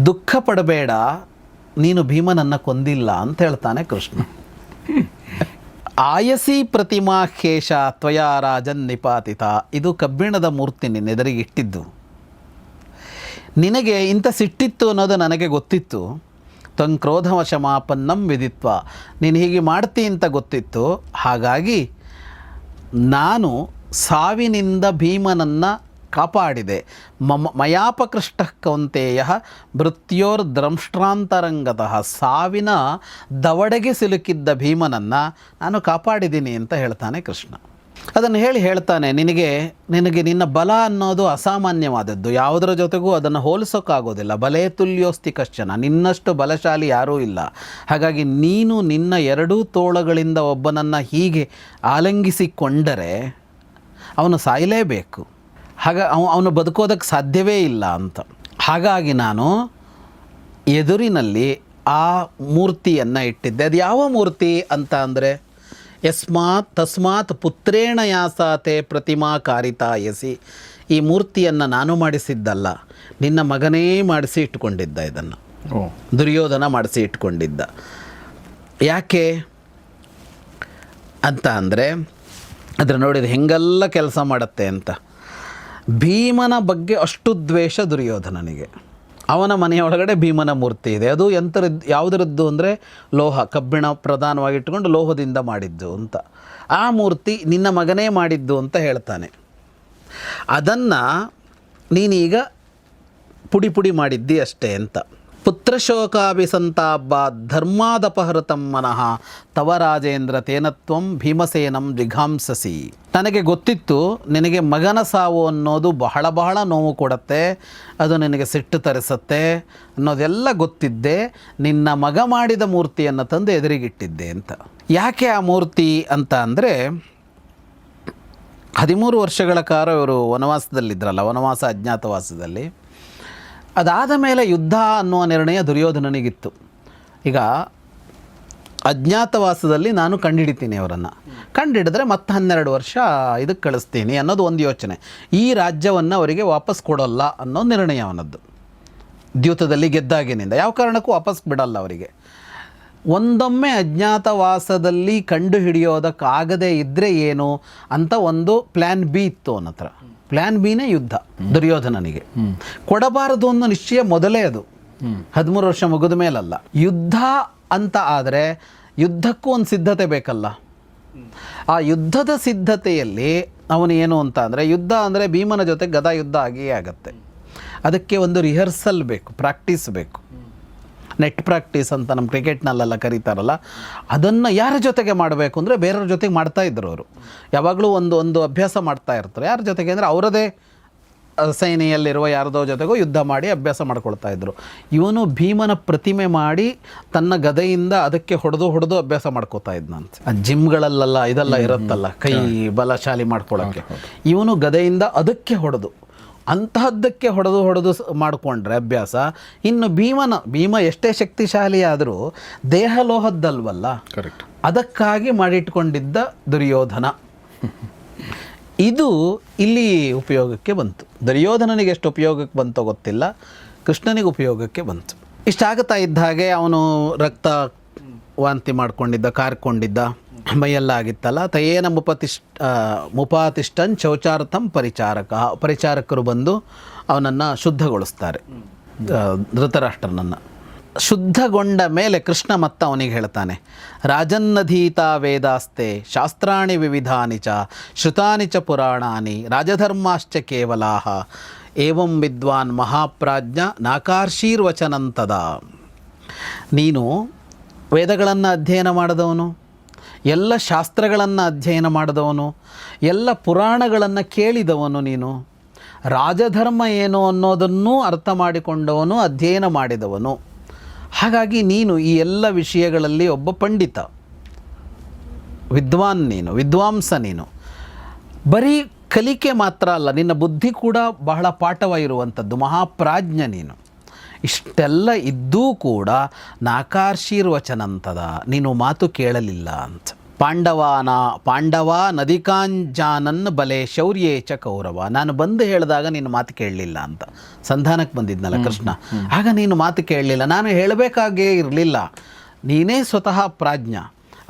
ದುಃಖ ಪಡಬೇಡ, ನೀನು ಭೀಮನನ್ನು ಕೊಂದಿಲ್ಲ ಅಂತ ಹೇಳ್ತಾನೆ ಕೃಷ್ಣ. ಆಯಸಿ ಪ್ರತಿಮಾ ಖೇಶ ತ್ವಯಾ ರಾಜನ್ ನಿಪಾತಿತ. ಇದು ಕಬ್ಬಿಣದ ಮೂರ್ತಿ ನಿನ್ನೆದುರಿಗೆ ಇಟ್ಟಿದ್ದು. ನಿನಗೆ ಇಂಥ ಸಿಟ್ಟಿತ್ತು ಅನ್ನೋದು ನನಗೆ ಗೊತ್ತಿತ್ತು. ತ್ವಂ ಕ್ರೋಧವಶಮಾಪನ್ನಂ ವಿದಿತ್ವ. ನೀನು ಹೀಗೆ ಮಾಡ್ತಿ ಅಂತ ಗೊತ್ತಿತ್ತು. ಹಾಗಾಗಿ ನಾನು ಸಾವಿನಿಂದ ಭೀಮನನ್ನು ಕಾಪಾಡಿದೆ. ಮಯಾಪಕೃಷ್ಟ ಕೌಂತೆಯ ಮೃತ್ಯೋರ್ದ್ರಂಷ್ಟ್ರಾಂತರಂಗತಃ. ಸಾವಿನ ದವಡೆಗೆ ಸಿಲುಕಿದ್ದ ಭೀಮನನ್ನು ನಾನು ಕಾಪಾಡಿದ್ದೀನಿ ಅಂತ ಹೇಳ್ತಾನೆ ಕೃಷ್ಣ. ಅದನ್ನು ಹೇಳ್ತಾನೆ, ನಿನಗೆ ನಿನ್ನ ಬಲ ಅನ್ನೋದು ಅಸಾಮಾನ್ಯವಾದದ್ದು. ಯಾವುದರ ಜೊತೆಗೂ ಅದನ್ನು ಹೋಲಿಸೋಕ್ಕಾಗೋದಿಲ್ಲ. ಬಲೇ ತುಲ್ಯೋಸ್ತಿ ಕಶ್ಚನ. ನಿನ್ನಷ್ಟು ಬಲಶಾಲಿ ಯಾರೂ ಇಲ್ಲ. ಹಾಗಾಗಿ ನೀನು ನಿನ್ನ ಎರಡೂ ತೋಳುಗಳಿಂದ ಒಬ್ಬನನ್ನು ಹೀಗೆ ಆಲಂಗಿಸಿಕೊಂಡರೆ ಅವನು ಸಾಯಲೇಬೇಕು. ಅವನು ಬದುಕೋದಕ್ಕೆ ಸಾಧ್ಯವೇ ಇಲ್ಲ ಅಂತ. ಹಾಗಾಗಿ ನಾನು ಎದುರಿನಲ್ಲಿ ಆ ಮೂರ್ತಿಯನ್ನು ಇಟ್ಟಿದ್ದೆ. ಅದು ಯಾವ ಮೂರ್ತಿ ಅಂತ ಅಂದರೆ, ತಸ್ಮಾತ್ ಪುತ್ರೇಣ ಯಾಸಾತೆ ಪ್ರತಿಮಾ ಕಾರಿತಾಯಸಿ. ಈ ಮೂರ್ತಿಯನ್ನು ನಾನು ಮಾಡಿಸಿದ್ದಲ್ಲ, ನಿನ್ನ ಮಗನೇ ಮಾಡಿಸಿ ಇಟ್ಕೊಂಡಿದ್ದ. ಇದನ್ನು ದುರ್ಯೋಧನ ಮಾಡಿಸಿ ಇಟ್ಕೊಂಡಿದ್ದ. ಯಾಕೆ ಅಂತ ಅಂದರೆ, ಅದರ ನೋಡಿದ್ರೆ ಹೆಂಗೆಲ್ಲ ಕೆಲಸ ಮಾಡುತ್ತೆ ಅಂತ. ಭೀಮನ ಬಗ್ಗೆ ಅಷ್ಟು ದ್ವೇಷ ದುರ್ಯೋಧನನಿಗೆ. ಅವನ ಮನೆಯೊಳಗಡೆ ಭೀಮನ ಮೂರ್ತಿ ಇದೆ. ಅದು ಯಾವುದರದ್ದು ಅಂದರೆ ಲೋಹ, ಕಬ್ಬಿಣ ಪ್ರಧಾನವಾಗಿ ಇಟ್ಟುಕೊಂಡು ಲೋಹದಿಂದ ಮಾಡಿದ್ದು ಅಂತ. ಆ ಮೂರ್ತಿ ನಿನ್ನ ಮಗನೇ ಮಾಡಿದ್ದು ಅಂತ ಹೇಳ್ತಾನೆ. ಅದನ್ನು ನೀನೀಗ ಪುಡಿ ಮಾಡಿದ್ದಿ ಅಷ್ಟೇ ಅಂತ. ಪುತ್ರಶೋಕಾಭಿಸಂತಾಪ ಧರ್ಮಾದಪಹೃತಂ ಮನಃ ತವ ರಾಜೇಂದ್ರ ತೇನತ್ವಂ ಭೀಮಸೇನಂ ಜಿಘಾಂಸಸಿ. ನನಗೆ ಗೊತ್ತಿತ್ತು ನಿನಗೆ ಮಗನ ಸಾವು ಅನ್ನೋದು ಬಹಳ ನೋವು ಕೊಡುತ್ತೆ, ಅದು ನಿನಗೆ ಸಿಟ್ಟು ತರಿಸುತ್ತೆ ಅನ್ನೋದೆಲ್ಲ ಗೊತ್ತಿದ್ದೆ. ನಿನ್ನ ಮಗ ಮಾಡಿದ ಮೂರ್ತಿಯನ್ನು ತಂದು ಎದುರಿಗಿಟ್ಟಿದ್ದೆ ಅಂತ. ಯಾಕೆ ಆ ಮೂರ್ತಿ ಅಂತ ಅಂದರೆ, 13 ವರ್ಷಗಳ ಕಾಲ ಇವರು ವನವಾಸದಲ್ಲಿದ್ದರಲ್ಲ, ವನವಾಸ ಅಜ್ಞಾತವಾಸದಲ್ಲಿ. ಅದಾದ ಮೇಲೆ ಯುದ್ಧ ಅನ್ನುವ ನಿರ್ಣಯ ದುರ್ಯೋಧನನಿಗಿತ್ತು. ಈಗ ಅಜ್ಞಾತವಾಸದಲ್ಲಿ ನಾನು ಕಂಡುಹಿಡಿತೀನಿ ಅವರನ್ನು, ಕಂಡುಹಿಡಿದ್ರೆ ಮತ್ತೆ 12 ವರ್ಷ ಇದಕ್ಕೆ ಕಳಿಸ್ತೀನಿ ಅನ್ನೋದು ಒಂದು ಯೋಚನೆ. ಈ ರಾಜ್ಯವನ್ನು ಅವರಿಗೆ ವಾಪಸ್ ಕೊಡೋಲ್ಲ ಅನ್ನೋ ನಿರ್ಣಯ ಅವನದ್ದು. ದ್ಯೂತದಲ್ಲಿ ಗೆದ್ದಾಗಿನಿಂದ ಯಾವ ಕಾರಣಕ್ಕೂ ವಾಪಸ್ ಬಿಡಲ್ಲ ಅವರಿಗೆ. ಒಂದೊಮ್ಮೆ ಅಜ್ಞಾತವಾಸದಲ್ಲಿ ಕಂಡು ಹಿಡಿಯೋದಕ್ಕಾಗದೇ ಇದ್ದರೆ ಏನು ಅಂತ ಒಂದು ಪ್ಲ್ಯಾನ್ ಬಿ ಇತ್ತು ಅವನ ಹತ್ರ. ಪ್ಲ್ಯಾನ್ ಬಿನೇ ಯುದ್ಧ. ದುರ್ಯೋಧನನಿಗೆ ಕೊಡಬಾರದು ಅನ್ನೋ ನಿಶ್ಚಯ ಮೊದಲೇ ಅದು 13 ವರ್ಷ ಮುಗಿದ ಮೇಲಲ್ಲ. ಯುದ್ಧ ಅಂತ ಆದರೆ ಯುದ್ಧಕ್ಕೂ ಒಂದು ಸಿದ್ಧತೆ ಬೇಕಲ್ಲ. ಆ ಯುದ್ಧದ ಸಿದ್ಧತೆಯಲ್ಲಿ ಅವನು ಏನು ಅಂತ ಅಂದರೆ, ಯುದ್ಧ ಅಂದರೆ ಭೀಮನ ಜೊತೆ ಗದಾ ಯುದ್ಧ ಆಗಿಯೇ ಆಗತ್ತೆ. ಅದಕ್ಕೆ ಒಂದು ರಿಹರ್ಸಲ್ ಬೇಕು, ಪ್ರಾಕ್ಟೀಸ್ ಬೇಕು. ನೆಟ್ ಪ್ರಾಕ್ಟೀಸ್ ಅಂತ ನಮ್ಮ ಕ್ರಿಕೆಟ್ನಲ್ಲೆಲ್ಲ ಕರೀತಾರಲ್ಲ, ಅದನ್ನು ಯಾರ ಜೊತೆಗೆ ಮಾಡಬೇಕು ಅಂದರೆ ಬೇರೆಯವ್ರ ಜೊತೆಗೆ ಮಾಡ್ತಾಯಿದ್ರು ಅವರು. ಯಾವಾಗಲೂ ಒಂದು ಅಭ್ಯಾಸ ಮಾಡ್ತಾ ಇರ್ತಾರೆ. ಯಾರ ಜೊತೆಗೆ ಅಂದರೆ ಅವರದೇ ಸೇನೆಯಲ್ಲಿರುವ ಯಾರದೋ ಜೊತೆಗೂ ಯುದ್ಧ ಮಾಡಿ ಅಭ್ಯಾಸ ಮಾಡ್ಕೊಳ್ತಾ ಇದ್ರು. ಇವನು ಭೀಮನ ಪ್ರತಿಮೆ ಮಾಡಿ ತನ್ನ ಗದೆಯಿಂದ ಅದಕ್ಕೆ ಹೊಡೆದು ಅಭ್ಯಾಸ ಮಾಡ್ಕೋತಾ ಇದ್ನಂತೆ. ಆ ಜಿಮ್ಗಳಲ್ಲೆಲ್ಲ ಇದೆಲ್ಲ ಇರುತ್ತಲ್ಲ, ಕೈ ಬಲಶಾಲಿ ಮಾಡ್ಕೊಳ್ಳೋಕ್ಕೆ. ಇವನು ಗದೆಯಿಂದ ಅದಕ್ಕೆ ಹೊಡೆದು ಅಂತಹದ್ದಕ್ಕೆ ಹೊಡೆದು ಮಾಡಿಕೊಂಡ್ರೆ ಅಭ್ಯಾಸ. ಇನ್ನು ಭೀಮ ಎಷ್ಟೇ ಶಕ್ತಿಶಾಲಿ ಆದರೂ ದೇಹ ಲೋಹದ್ದಲ್ವಲ್ಲ, ಕರೆಕ್ಟ್. ಅದಕ್ಕಾಗಿ ಮಾಡಿಟ್ಕೊಂಡಿದ್ದ ದುರ್ಯೋಧನ. ಇದು ಇಲ್ಲಿ ಉಪಯೋಗಕ್ಕೆ ಬಂತು. ದುರ್ಯೋಧನನಿಗೆ ಎಷ್ಟು ಉಪಯೋಗಕ್ಕೆ ಬಂತೋ ಗೊತ್ತಿಲ್ಲ, ಕೃಷ್ಣನಿಗೆ ಉಪಯೋಗಕ್ಕೆ ಬಂತು. ಇಷ್ಟಾಗುತ್ತಾ ಇದ್ದ ಹಾಗೆ ಅವನು ರಕ್ತ ವಾಂತಿ ಮಾಡ್ಕೊಂಡಿದ್ದ, ಕಾರ್ಕೊಂಡಿದ್ದ. ಮೈಯೆಲ್ಲ ಆಗಿತ್ತಲ್ಲ ತಯೇನ ಮುಪಾತಿಷ್ಠನ್ ಶೌಚಾರ್ಥಂ ಪರಿಚಾರಕರು ಬಂದು ಅವನನ್ನು ಶುದ್ಧಗೊಳಿಸ್ತಾರೆ, ಧೃತರಾಷ್ಟ್ರನನ್ನು. ಶುದ್ಧಗೊಂಡ ಮೇಲೆ ಕೃಷ್ಣ ಮತ್ತ ಅವನಿಗೆ ಹೇಳ್ತಾನೆ, ರಾಜನ್ನಧೀತ ವೇದಾಸ್ತೆ ಶಾಸ್ತ್ರಾಣಿ ವಿವಿಧಾನಿ ಚ ಶ್ರುತಾನಿ ಚ ಪುರಾಣಾನಿ ರಾಜಧರ್ಮಾಶ್ಚ ಕೇವಲಾಹ ಏವಂ ವಿದ್ವಾನ್ ಮಹಾಪ್ರಾಜ್ಞ ನಾಕಾರ್ಷೀರ್ವಚನಂತದ. ನೀನು ವೇದಗಳನ್ನು ಅಧ್ಯಯನ ಮಾಡಿದವನು, ಎಲ್ಲ ಶಾಸ್ತ್ರಗಳನ್ನು ಅಧ್ಯಯನ ಮಾಡಿದವನು, ಎಲ್ಲ ಪುರಾಣಗಳನ್ನು ಕೇಳಿದವನು, ನೀನು ರಾಜಧರ್ಮ ಏನು ಅನ್ನೋದನ್ನೂ ಅರ್ಥ ಮಾಡಿಕೊಂಡವನು, ಅಧ್ಯಯನ ಮಾಡಿದವನು. ಹಾಗಾಗಿ ನೀನು ಈ ಎಲ್ಲ ವಿಷಯಗಳಲ್ಲಿ ಒಬ್ಬ ಪಂಡಿತ, ವಿದ್ವಾನ್, ನೀನು ವಿದ್ವಾಂಸ. ನೀನು ಬರೀ ಕಲಿಕೆ ಮಾತ್ರ ಅಲ್ಲ, ನಿನ್ನ ಬುದ್ಧಿ ಕೂಡ ಬಹಳ ಪಾಠವಾಗಿರುವಂಥದ್ದು, ಮಹಾಪ್ರಾಜ್ಞ ನೀನು. ಇಷ್ಟೆಲ್ಲ ಇದ್ದೂ ಕೂಡ ನಾಕಾರ್ಷೀರ್ವಚನಂತದ, ನೀನು ಮಾತು ಕೇಳಲಿಲ್ಲ ಅಂತ. ಪಾಂಡವ ನದಿಕಾಂಜಾನನ್ ಬಲೆ ಶೌರ್ಯೇ ಚ ಕೌರವ. ನಾನು ಬಂದು ಹೇಳಿದಾಗ ನೀನು ಮಾತು ಕೇಳಲಿಲ್ಲ ಅಂತ. ಸಂಧಾನಕ್ಕೆ ಬಂದಿದ್ನಲ್ಲ ಕೃಷ್ಣ, ಆಗ ನೀನು ಮಾತು ಕೇಳಲಿಲ್ಲ, ನಾನು ಹೇಳಬೇಕಾಗೇ ಇರಲಿಲ್ಲ. ನೀನೇ ಸ್ವತಃ ಪ್ರಾಜ್ಞ,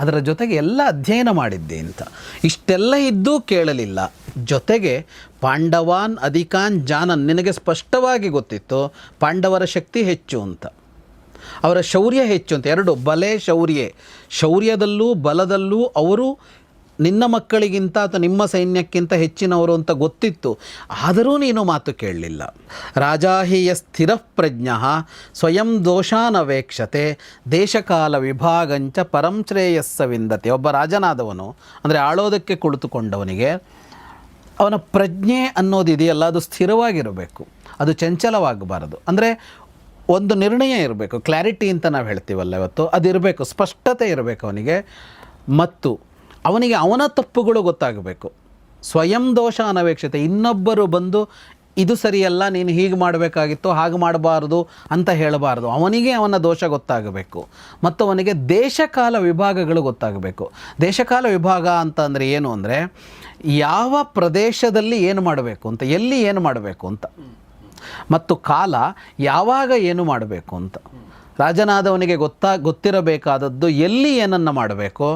ಅದರ ಜೊತೆಗೆ ಎಲ್ಲ ಅಧ್ಯಯನ ಮಾಡಿದ್ದೆ ಅಂತ. ಇಷ್ಟೆಲ್ಲ ಇದ್ದೂ ಕೇಳಲಿಲ್ಲ. ಜೊತೆಗೆ ಪಾಂಡವಾನ್ ಅಧಿಕಾನ್ ಜಾನನ್, ನಿನಗೆ ಸ್ಪಷ್ಟವಾಗಿ ಗೊತ್ತಿತ್ತು ಪಾಂಡವರ ಶಕ್ತಿ ಹೆಚ್ಚು ಅಂತ, ಅವರ ಶೌರ್ಯ ಹೆಚ್ಚು ಅಂತ. ಎರಡು, ಬಲೆ ಶೌರ್ಯದಲ್ಲೂ ಬಲದಲ್ಲೂ ಅವರು ನಿನ್ನ ಮಕ್ಕಳಿಗಿಂತ ಅಥವಾ ನಿಮ್ಮ ಸೈನ್ಯಕ್ಕಿಂತ ಹೆಚ್ಚಿನವರು ಅಂತ ಗೊತ್ತಿತ್ತು. ಆದರೂ ನೀನು ಮಾತು ಕೇಳಲಿಲ್ಲ. ರಾಜಾಹಿಯ ಸ್ಥಿರ ಪ್ರಜ್ಞ ಸ್ವಯಂ ದೋಷಾನವೇಕ್ಷತೆ ದೇಶಕಾಲ ವಿಭಾಗಂಚ ಪರಂ ಶ್ರೇಯಸ್ಸ ವಿಂದತೆ. ಒಬ್ಬ ರಾಜನಾದವನು ಅಂದರೆ ಆಳೋದಕ್ಕೆ ಕುಳಿತುಕೊಂಡವನಿಗೆ ಅವನ ಪ್ರಜ್ಞೆ ಅನ್ನೋದಿದೆಯಲ್ಲ, ಅದು ಸ್ಥಿರವಾಗಿರಬೇಕು, ಅದು ಚಂಚಲವಾಗಬಾರದು. ಅಂದರೆ ಒಂದು ನಿರ್ಣಯ ಇರಬೇಕು, ಕ್ಲಾರಿಟಿ ಅಂತ ನಾವು ಹೇಳ್ತೀವಲ್ಲ ಇವತ್ತು, ಅದಿರಬೇಕು, ಸ್ಪಷ್ಟತೆ ಇರಬೇಕು ಅವನಿಗೆ. ಮತ್ತು ಅವನಿಗೆ ಅವನ ತಪ್ಪುಗಳು ಗೊತ್ತಾಗಬೇಕು. ಸ್ವಯಂ ದೋಷ ಅನವೇಕ್ಷತೆ, ಇನ್ನೊಬ್ಬರು ಬಂದು ಇದು ಸರಿಯಲ್ಲ, ನೀನು ಹೀಗೆ ಮಾಡಬೇಕಾಗಿತ್ತು, ಹಾಗೆ ಮಾಡಬಾರ್ದು ಅಂತ ಹೇಳಬಾರ್ದು. ಅವನಿಗೆ ಅವನ ದೋಷ ಗೊತ್ತಾಗಬೇಕು. ಮತ್ತು ಅವನಿಗೆ ದೇಶಕಾಲ ವಿಭಾಗಗಳು ಗೊತ್ತಾಗಬೇಕು. ದೇಶಕಾಲ ವಿಭಾಗ ಅಂತ ಅಂದರೆ ಏನು ಅಂದರೆ, ಯಾವ ಪ್ರದೇಶದಲ್ಲಿ ಏನು ಮಾಡಬೇಕು ಅಂತ, ಎಲ್ಲಿ ಏನು ಮಾಡಬೇಕು ಅಂತ, ಮತ್ತು ಕಾಲ ಯಾವಾಗ ಏನು ಮಾಡಬೇಕು ಅಂತ. ರಾಜನಾದವನಿಗೆ ಗೊತ್ತಿರಬೇಕಾದದ್ದು ಎಲ್ಲಿ ಏನನ್ನು ಮಾಡಬೇಕು,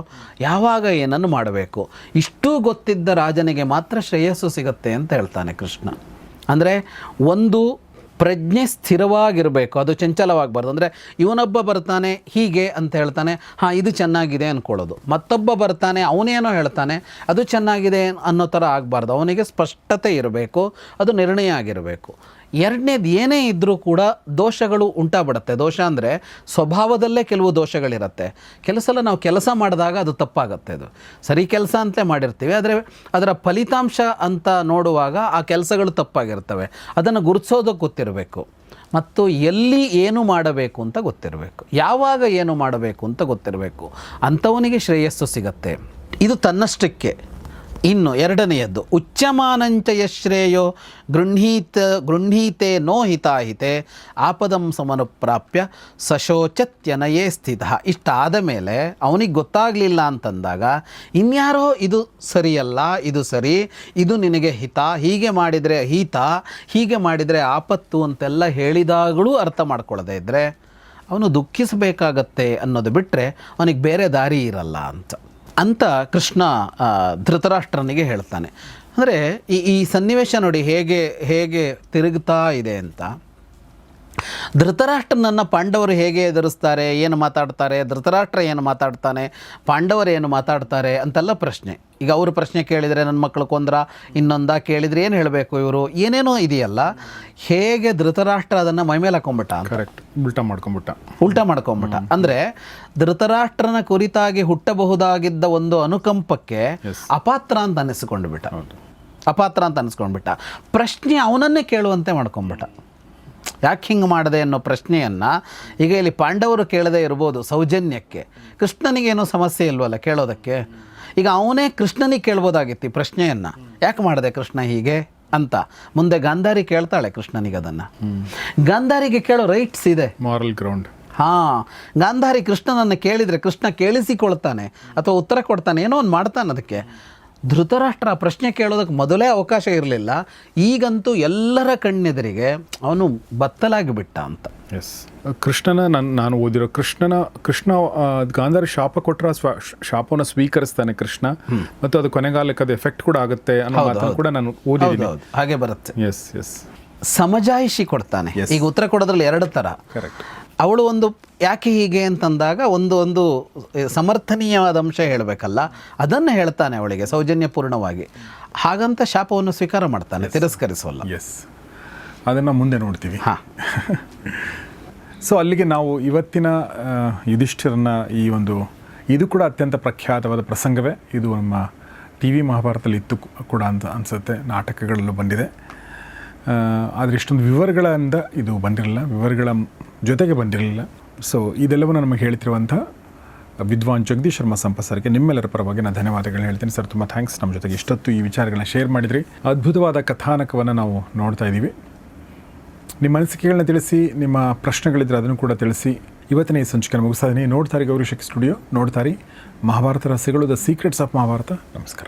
ಯಾವಾಗ ಏನನ್ನು ಮಾಡಬೇಕು. ಇಷ್ಟೂ ಗೊತ್ತಿದ್ದ ರಾಜನಿಗೆ ಮಾತ್ರ ಶ್ರೇಯಸ್ಸು ಸಿಗುತ್ತೆ ಅಂತ ಹೇಳ್ತಾನೆ ಕೃಷ್ಣ. ಅಂದರೆ ಒಂದು ಪ್ರಜ್ಞೆ ಸ್ಥಿರವಾಗಿರಬೇಕು, ಅದು ಚಂಚಲವಾಗಬಾರ್ದು. ಅಂದರೆ ಇವನೊಬ್ಬ ಬರ್ತಾನೆ ಹೀಗೆ ಅಂತ ಹೇಳ್ತಾನೆ, ಹಾಂ ಇದು ಚೆನ್ನಾಗಿದೆ ಅಂದ್ಕೊಳ್ಳೋದು. ಮತ್ತೊಬ್ಬ ಬರ್ತಾನೆ ಅವನೇನೋ ಹೇಳ್ತಾನೆ, ಅದು ಚೆನ್ನಾಗಿದೆ ಅನ್ನೋ ಥರ ಆಗಬಾರ್ದು. ಅವನಿಗೆ ಸ್ಪಷ್ಟತೆ ಇರಬೇಕು, ಅದು ನಿರ್ಣಯ ಆಗಿರಬೇಕು. ಎರಡನೇದು, ಏನೇ ಇದ್ದರೂ ಕೂಡ ದೋಷಗಳು ಉಂಟಾಗ್ಬಿಡುತ್ತೆ. ದೋಷ ಅಂದರೆ ಸ್ವಭಾವದಲ್ಲೇ ಕೆಲವು ದೋಷಗಳಿರುತ್ತೆ. ಕೆಲವು ಸಲ ನಾವು ಕೆಲಸ ಮಾಡಿದಾಗ ಅದು ತಪ್ಪಾಗುತ್ತೆ. ಅದು ಸರಿ ಕೆಲಸ ಅಂತಲೇ ಮಾಡಿರ್ತೀವಿ, ಆದರೆ ಅದರ ಫಲಿತಾಂಶ ಅಂತ ನೋಡುವಾಗ ಆ ಕೆಲಸಗಳು ತಪ್ಪಾಗಿರ್ತವೆ. ಅದನ್ನು ಗುರುತಿಸೋದಕ್ಕೆ ಗೊತ್ತಿರಬೇಕು, ಮತ್ತು ಎಲ್ಲಿ ಏನು ಮಾಡಬೇಕು ಅಂತ ಗೊತ್ತಿರಬೇಕು, ಯಾವಾಗ ಏನು ಮಾಡಬೇಕು ಅಂತ ಗೊತ್ತಿರಬೇಕು. ಅಂಥವನಿಗೆ ಶ್ರೇಯಸ್ಸು ಸಿಗತ್ತೆ. ಇದು ತನ್ನಷ್ಟಕ್ಕೆ. ಇನ್ನು ಎರಡನೆಯದ್ದು, ಉಚ್ಚಮಾನಂಚ ಯಶ್ರೇಯೋ ಗೃಹೀತೆ ನೋ ಹಿತಾಹಿತೆ ಆಪದಂ ಸಮನುಪ್ರಾಪ್ಯ ಸಶೋಚತ್ಯನಯೇ ಸ್ಥಿತ. ಇಷ್ಟಾದ ಮೇಲೆ ಅವನಿಗೆ ಗೊತ್ತಾಗಲಿಲ್ಲ ಅಂತಂದಾಗ ಇನ್ಯಾರೋ ಇದು ಸರಿಯಲ್ಲ, ಇದು ಸರಿ, ಇದು ನಿನಗೆ ಹಿತ, ಹೀಗೆ ಮಾಡಿದರೆ ಹಿತ, ಹೀಗೆ ಮಾಡಿದರೆ ಆಪತ್ತು ಅಂತೆಲ್ಲ ಹೇಳಿದಾಗಲೂ ಅರ್ಥ ಮಾಡ್ಕೊಳ್ಳದೆ ಇದ್ದರೆ ಅವನು ದುಃಖಿಸಬೇಕಾಗತ್ತೆ ಅನ್ನೋದು ಬಿಟ್ಟರೆ ಅವನಿಗೆ ಬೇರೆ ದಾರಿ ಇರಲ್ಲ ಅಂತ ಕೃಷ್ಣ ಧೃತರಾಷ್ಟ್ರನಿಗೆ ಹೇಳ್ತಾನೆ. ಅಂದರೆ ಈ ಸನ್ನಿವೇಶ ನೋಡಿ ಹೇಗೆ ತಿರುಗ್ತಾ ಇದೆ ಅಂತ. ಧೃತರಾಷ್ಟ್ರನನ್ನು ಪಾಂಡವರು ಹೇಗೆ ಎದುರಿಸ್ತಾರೆ, ಏನು ಮಾತಾಡ್ತಾರೆ, ಧೃತರಾಷ್ಟ್ರ ಏನು ಮಾತಾಡ್ತಾನೆ, ಪಾಂಡವರು ಏನು ಮಾತಾಡ್ತಾರೆ ಅಂತೆಲ್ಲ ಪ್ರಶ್ನೆ. ಈಗ ಅವರು ಪ್ರಶ್ನೆ ಕೇಳಿದರೆ ನನ್ನ ಮಕ್ಕಳು ಕೊಂದ್ರ, ಇನ್ನೊಂದ ಕೇಳಿದರೆ ಏನು ಹೇಳಬೇಕು, ಇವರು ಏನೇನೋ ಇದೆಯಲ್ಲ, ಹೇಗೆ ಧೃತರಾಷ್ಟ್ರ ಅದನ್ನು ಮೈಮೇಲೆ ಹಾಕೊಂಬಿಟ್ಟ. ಕರೆಕ್ಟ್, ಉಲ್ಟಾ ಮಾಡ್ಕೊಂಬಿಟ್ಟ. ಅಂದರೆ ಧೃತರಾಷ್ಟ್ರನ ಕುರಿತಾಗಿ ಹುಟ್ಟಬಹುದಾಗಿದ್ದ ಒಂದು ಅನುಕಂಪಕ್ಕೆ ಅಪಾತ್ರ ಅಂತ ಅನಿಸ್ಕೊಂಡ್ಬಿಟ್ಟ. ಪ್ರಶ್ನೆ ಅವನನ್ನೇ ಕೇಳುವಂತೆ ಮಾಡ್ಕೊಂಬಿಟ್ಟ. ಯಾಕೆ ಹಿಂಗೆ ಮಾಡಿದೆ ಅನ್ನೋ ಪ್ರಶ್ನೆಯನ್ನು ಈಗ ಇಲ್ಲಿ ಪಾಂಡವರು ಕೇಳದೇ ಇರ್ಬೋದು ಸೌಜನ್ಯಕ್ಕೆ. ಕೃಷ್ಣನಿಗೇನೋ ಸಮಸ್ಯೆ ಇಲ್ವಲ್ಲ ಕೇಳೋದಕ್ಕೆ. ಈಗ ಅವನೇ ಕೃಷ್ಣನಿಗೆ ಕೇಳ್ಬೋದಾಗಿತ್ತು ಈ ಪ್ರಶ್ನೆಯನ್ನು, ಯಾಕೆ ಮಾಡಿದೆ ಕೃಷ್ಣ ಹೀಗೆ ಅಂತ. ಮುಂದೆ ಗಾಂಧಾರಿ ಕೇಳ್ತಾಳೆ ಕೃಷ್ಣನಿಗೆ ಅದನ್ನು. ಗಾಂಧಾರಿಗೆ ಕೇಳೋ ರೈಟ್ಸ್ ಇದೆ, ಮಾರಲ್ ಗ್ರೌಂಡ್. ಹಾಂ, ಗಾಂಧಾರಿ ಕೃಷ್ಣನನ್ನು ಕೇಳಿದರೆ ಕೃಷ್ಣ ಕೇಳಿಸಿಕೊಳ್ತಾನೆ ಅಥವಾ ಉತ್ತರ ಕೊಡ್ತಾನೆ, ಏನೋ ಒಂದು ಮಾಡ್ತಾನೆ ಅದಕ್ಕೆ. ಧೃತರಾಷ್ಟ್ರ ಆ ಪ್ರಶ್ನೆ ಕೇಳೋದಕ್ಕೆ ಮೊದಲೇ ಅವಕಾಶ ಇರಲಿಲ್ಲ, ಈಗಂತೂ ಎಲ್ಲರ ಕಣ್ಣೆದುರಿಗೆ ಅವನು ಬತ್ತಲಾಗಿ ಬಿಟ್ಟ ಅಂತ. ಎಸ್, ಕೃಷ್ಣನ ನಾನು ಓದಿರೋ ಕೃಷ್ಣ ಗಾಂಧಾರಿ ಶಾಪ ಕೊಟ್ಟರೆ ಶಾಪವನ್ನು ಸ್ವೀಕರಿಸ್ತಾನೆ ಕೃಷ್ಣ, ಮತ್ತು ಅದು ಕೊನೆಗಾಲಕ್ಕೆ ಅದು ಎಫೆಕ್ಟ್ ಕೂಡ ಆಗುತ್ತೆ ಅನ್ನೋ ಮಾತನ್ನು ಕೂಡ ನಾನು ಓದಿದ್ದೀನಿ. ಹಾಗೆ ಬರುತ್ತೆ. ಎಸ್ ಎಸ್, ಸಮಜಾಯಿಷಿ ಕೊಡ್ತಾನೆ. ಈಗ ಉತ್ತರ ಕೊಡೋದ್ರಲ್ಲಿ 2 ಥರ. ಕರೆಕ್ಟ್. ಅವಳು ಒಂದು ಯಾಕೆ ಹೀಗೆ ಅಂತಂದಾಗ ಒಂದು ಸಮರ್ಥನೀಯವಾದ ಅಂಶ ಹೇಳಬೇಕಲ್ಲ, ಅದನ್ನು ಹೇಳ್ತಾನೆ ಅವಳಿಗೆ ಸೌಜನ್ಯಪೂರ್ಣವಾಗಿ. ಹಾಗಂತ ಶಾಪವನ್ನು ಸ್ವೀಕಾರ ಮಾಡ್ತಾನೆ, ತಿರಸ್ಕರಿಸೋಲ್ಲ. ಎಸ್, ಅದನ್ನು ಮುಂದೆ ನೋಡ್ತೀವಿ. ಹಾಂ. ಸೊ ಅಲ್ಲಿಗೆ ನಾವು ಇವತ್ತಿನ ಯುಧಿಷ್ಠಿರನ ಇದು ಕೂಡ ಅತ್ಯಂತ ಪ್ರಖ್ಯಾತವಾದ ಪ್ರಸಂಗವೇ. ಇದು ನಮ್ಮ TV ಮಹಾಭಾರತದಲ್ಲಿ ಇತ್ತು ಕೂಡ ಅಂತ ಅನಿಸುತ್ತೆ, ನಾಟಕಗಳಲ್ಲೂ ಬಂದಿದೆ. ಆದರೆ ಇಷ್ಟೊಂದು ವಿವರಗಳಿಂದ ಇದು ಬಂದಿರಲಿಲ್ಲ, ವಿವರಗಳ ಜೊತೆಗೆ ಬಂದಿರಲಿಲ್ಲ. ಸೊ ಇದೆಲ್ಲವನ್ನು ನಮಗೆ ಹೇಳ್ತಿರುವಂಥ ವಿದ್ವಾನ್ ಜಗದೀಶ್ ಶರ್ಮಾ ಸಂಪತ್ ಸರ್ಗೆ ನಿಮ್ಮೆಲ್ಲರ ಪರವಾಗಿ ನಾನು ಧನ್ಯವಾದಗಳನ್ನ ಹೇಳ್ತೀನಿ. ಸರ್, ತುಂಬ ಥ್ಯಾಂಕ್ಸ್ ನಮ್ಮ ಜೊತೆಗೆ ಇಷ್ಟೊತ್ತು ಈ ವಿಚಾರಗಳನ್ನ ಶೇರ್ ಮಾಡಿದ್ರಿ. ಅದ್ಭುತವಾದ ಕಥಾನಕವನ್ನು ನಾವು ನೋಡ್ತಾ ಇದ್ದೀವಿ. ನಿಮ್ಮ ಅನಿಸಿಕೆಗಳನ್ನ ತಿಳಿಸಿ, ನಿಮ್ಮ ಪ್ರಶ್ನೆಗಳಿದ್ರೆ ಅದನ್ನು ಕೂಡ ತಿಳಿಸಿ. ಇವತ್ತಿನ ಈ ಸಂಚಿಕೆಯನ್ನು ಮುಗಿಸ್ತಾ ಇದ್ದೀನಿ. ನೋಡ್ತಾರೆ ಗೌರಿ ಶಕ್ತಿ ಸ್ಟುಡಿಯೋ, ನೋಡ್ತಾರೆ ಮಹಾಭಾರತ ರಹಸ್ಯಗಳು, ದ ಸೀಕ್ರೆಟ್ಸ್ ಆಫ್ ಮಹಾಭಾರತ. ನಮಸ್ಕಾರ.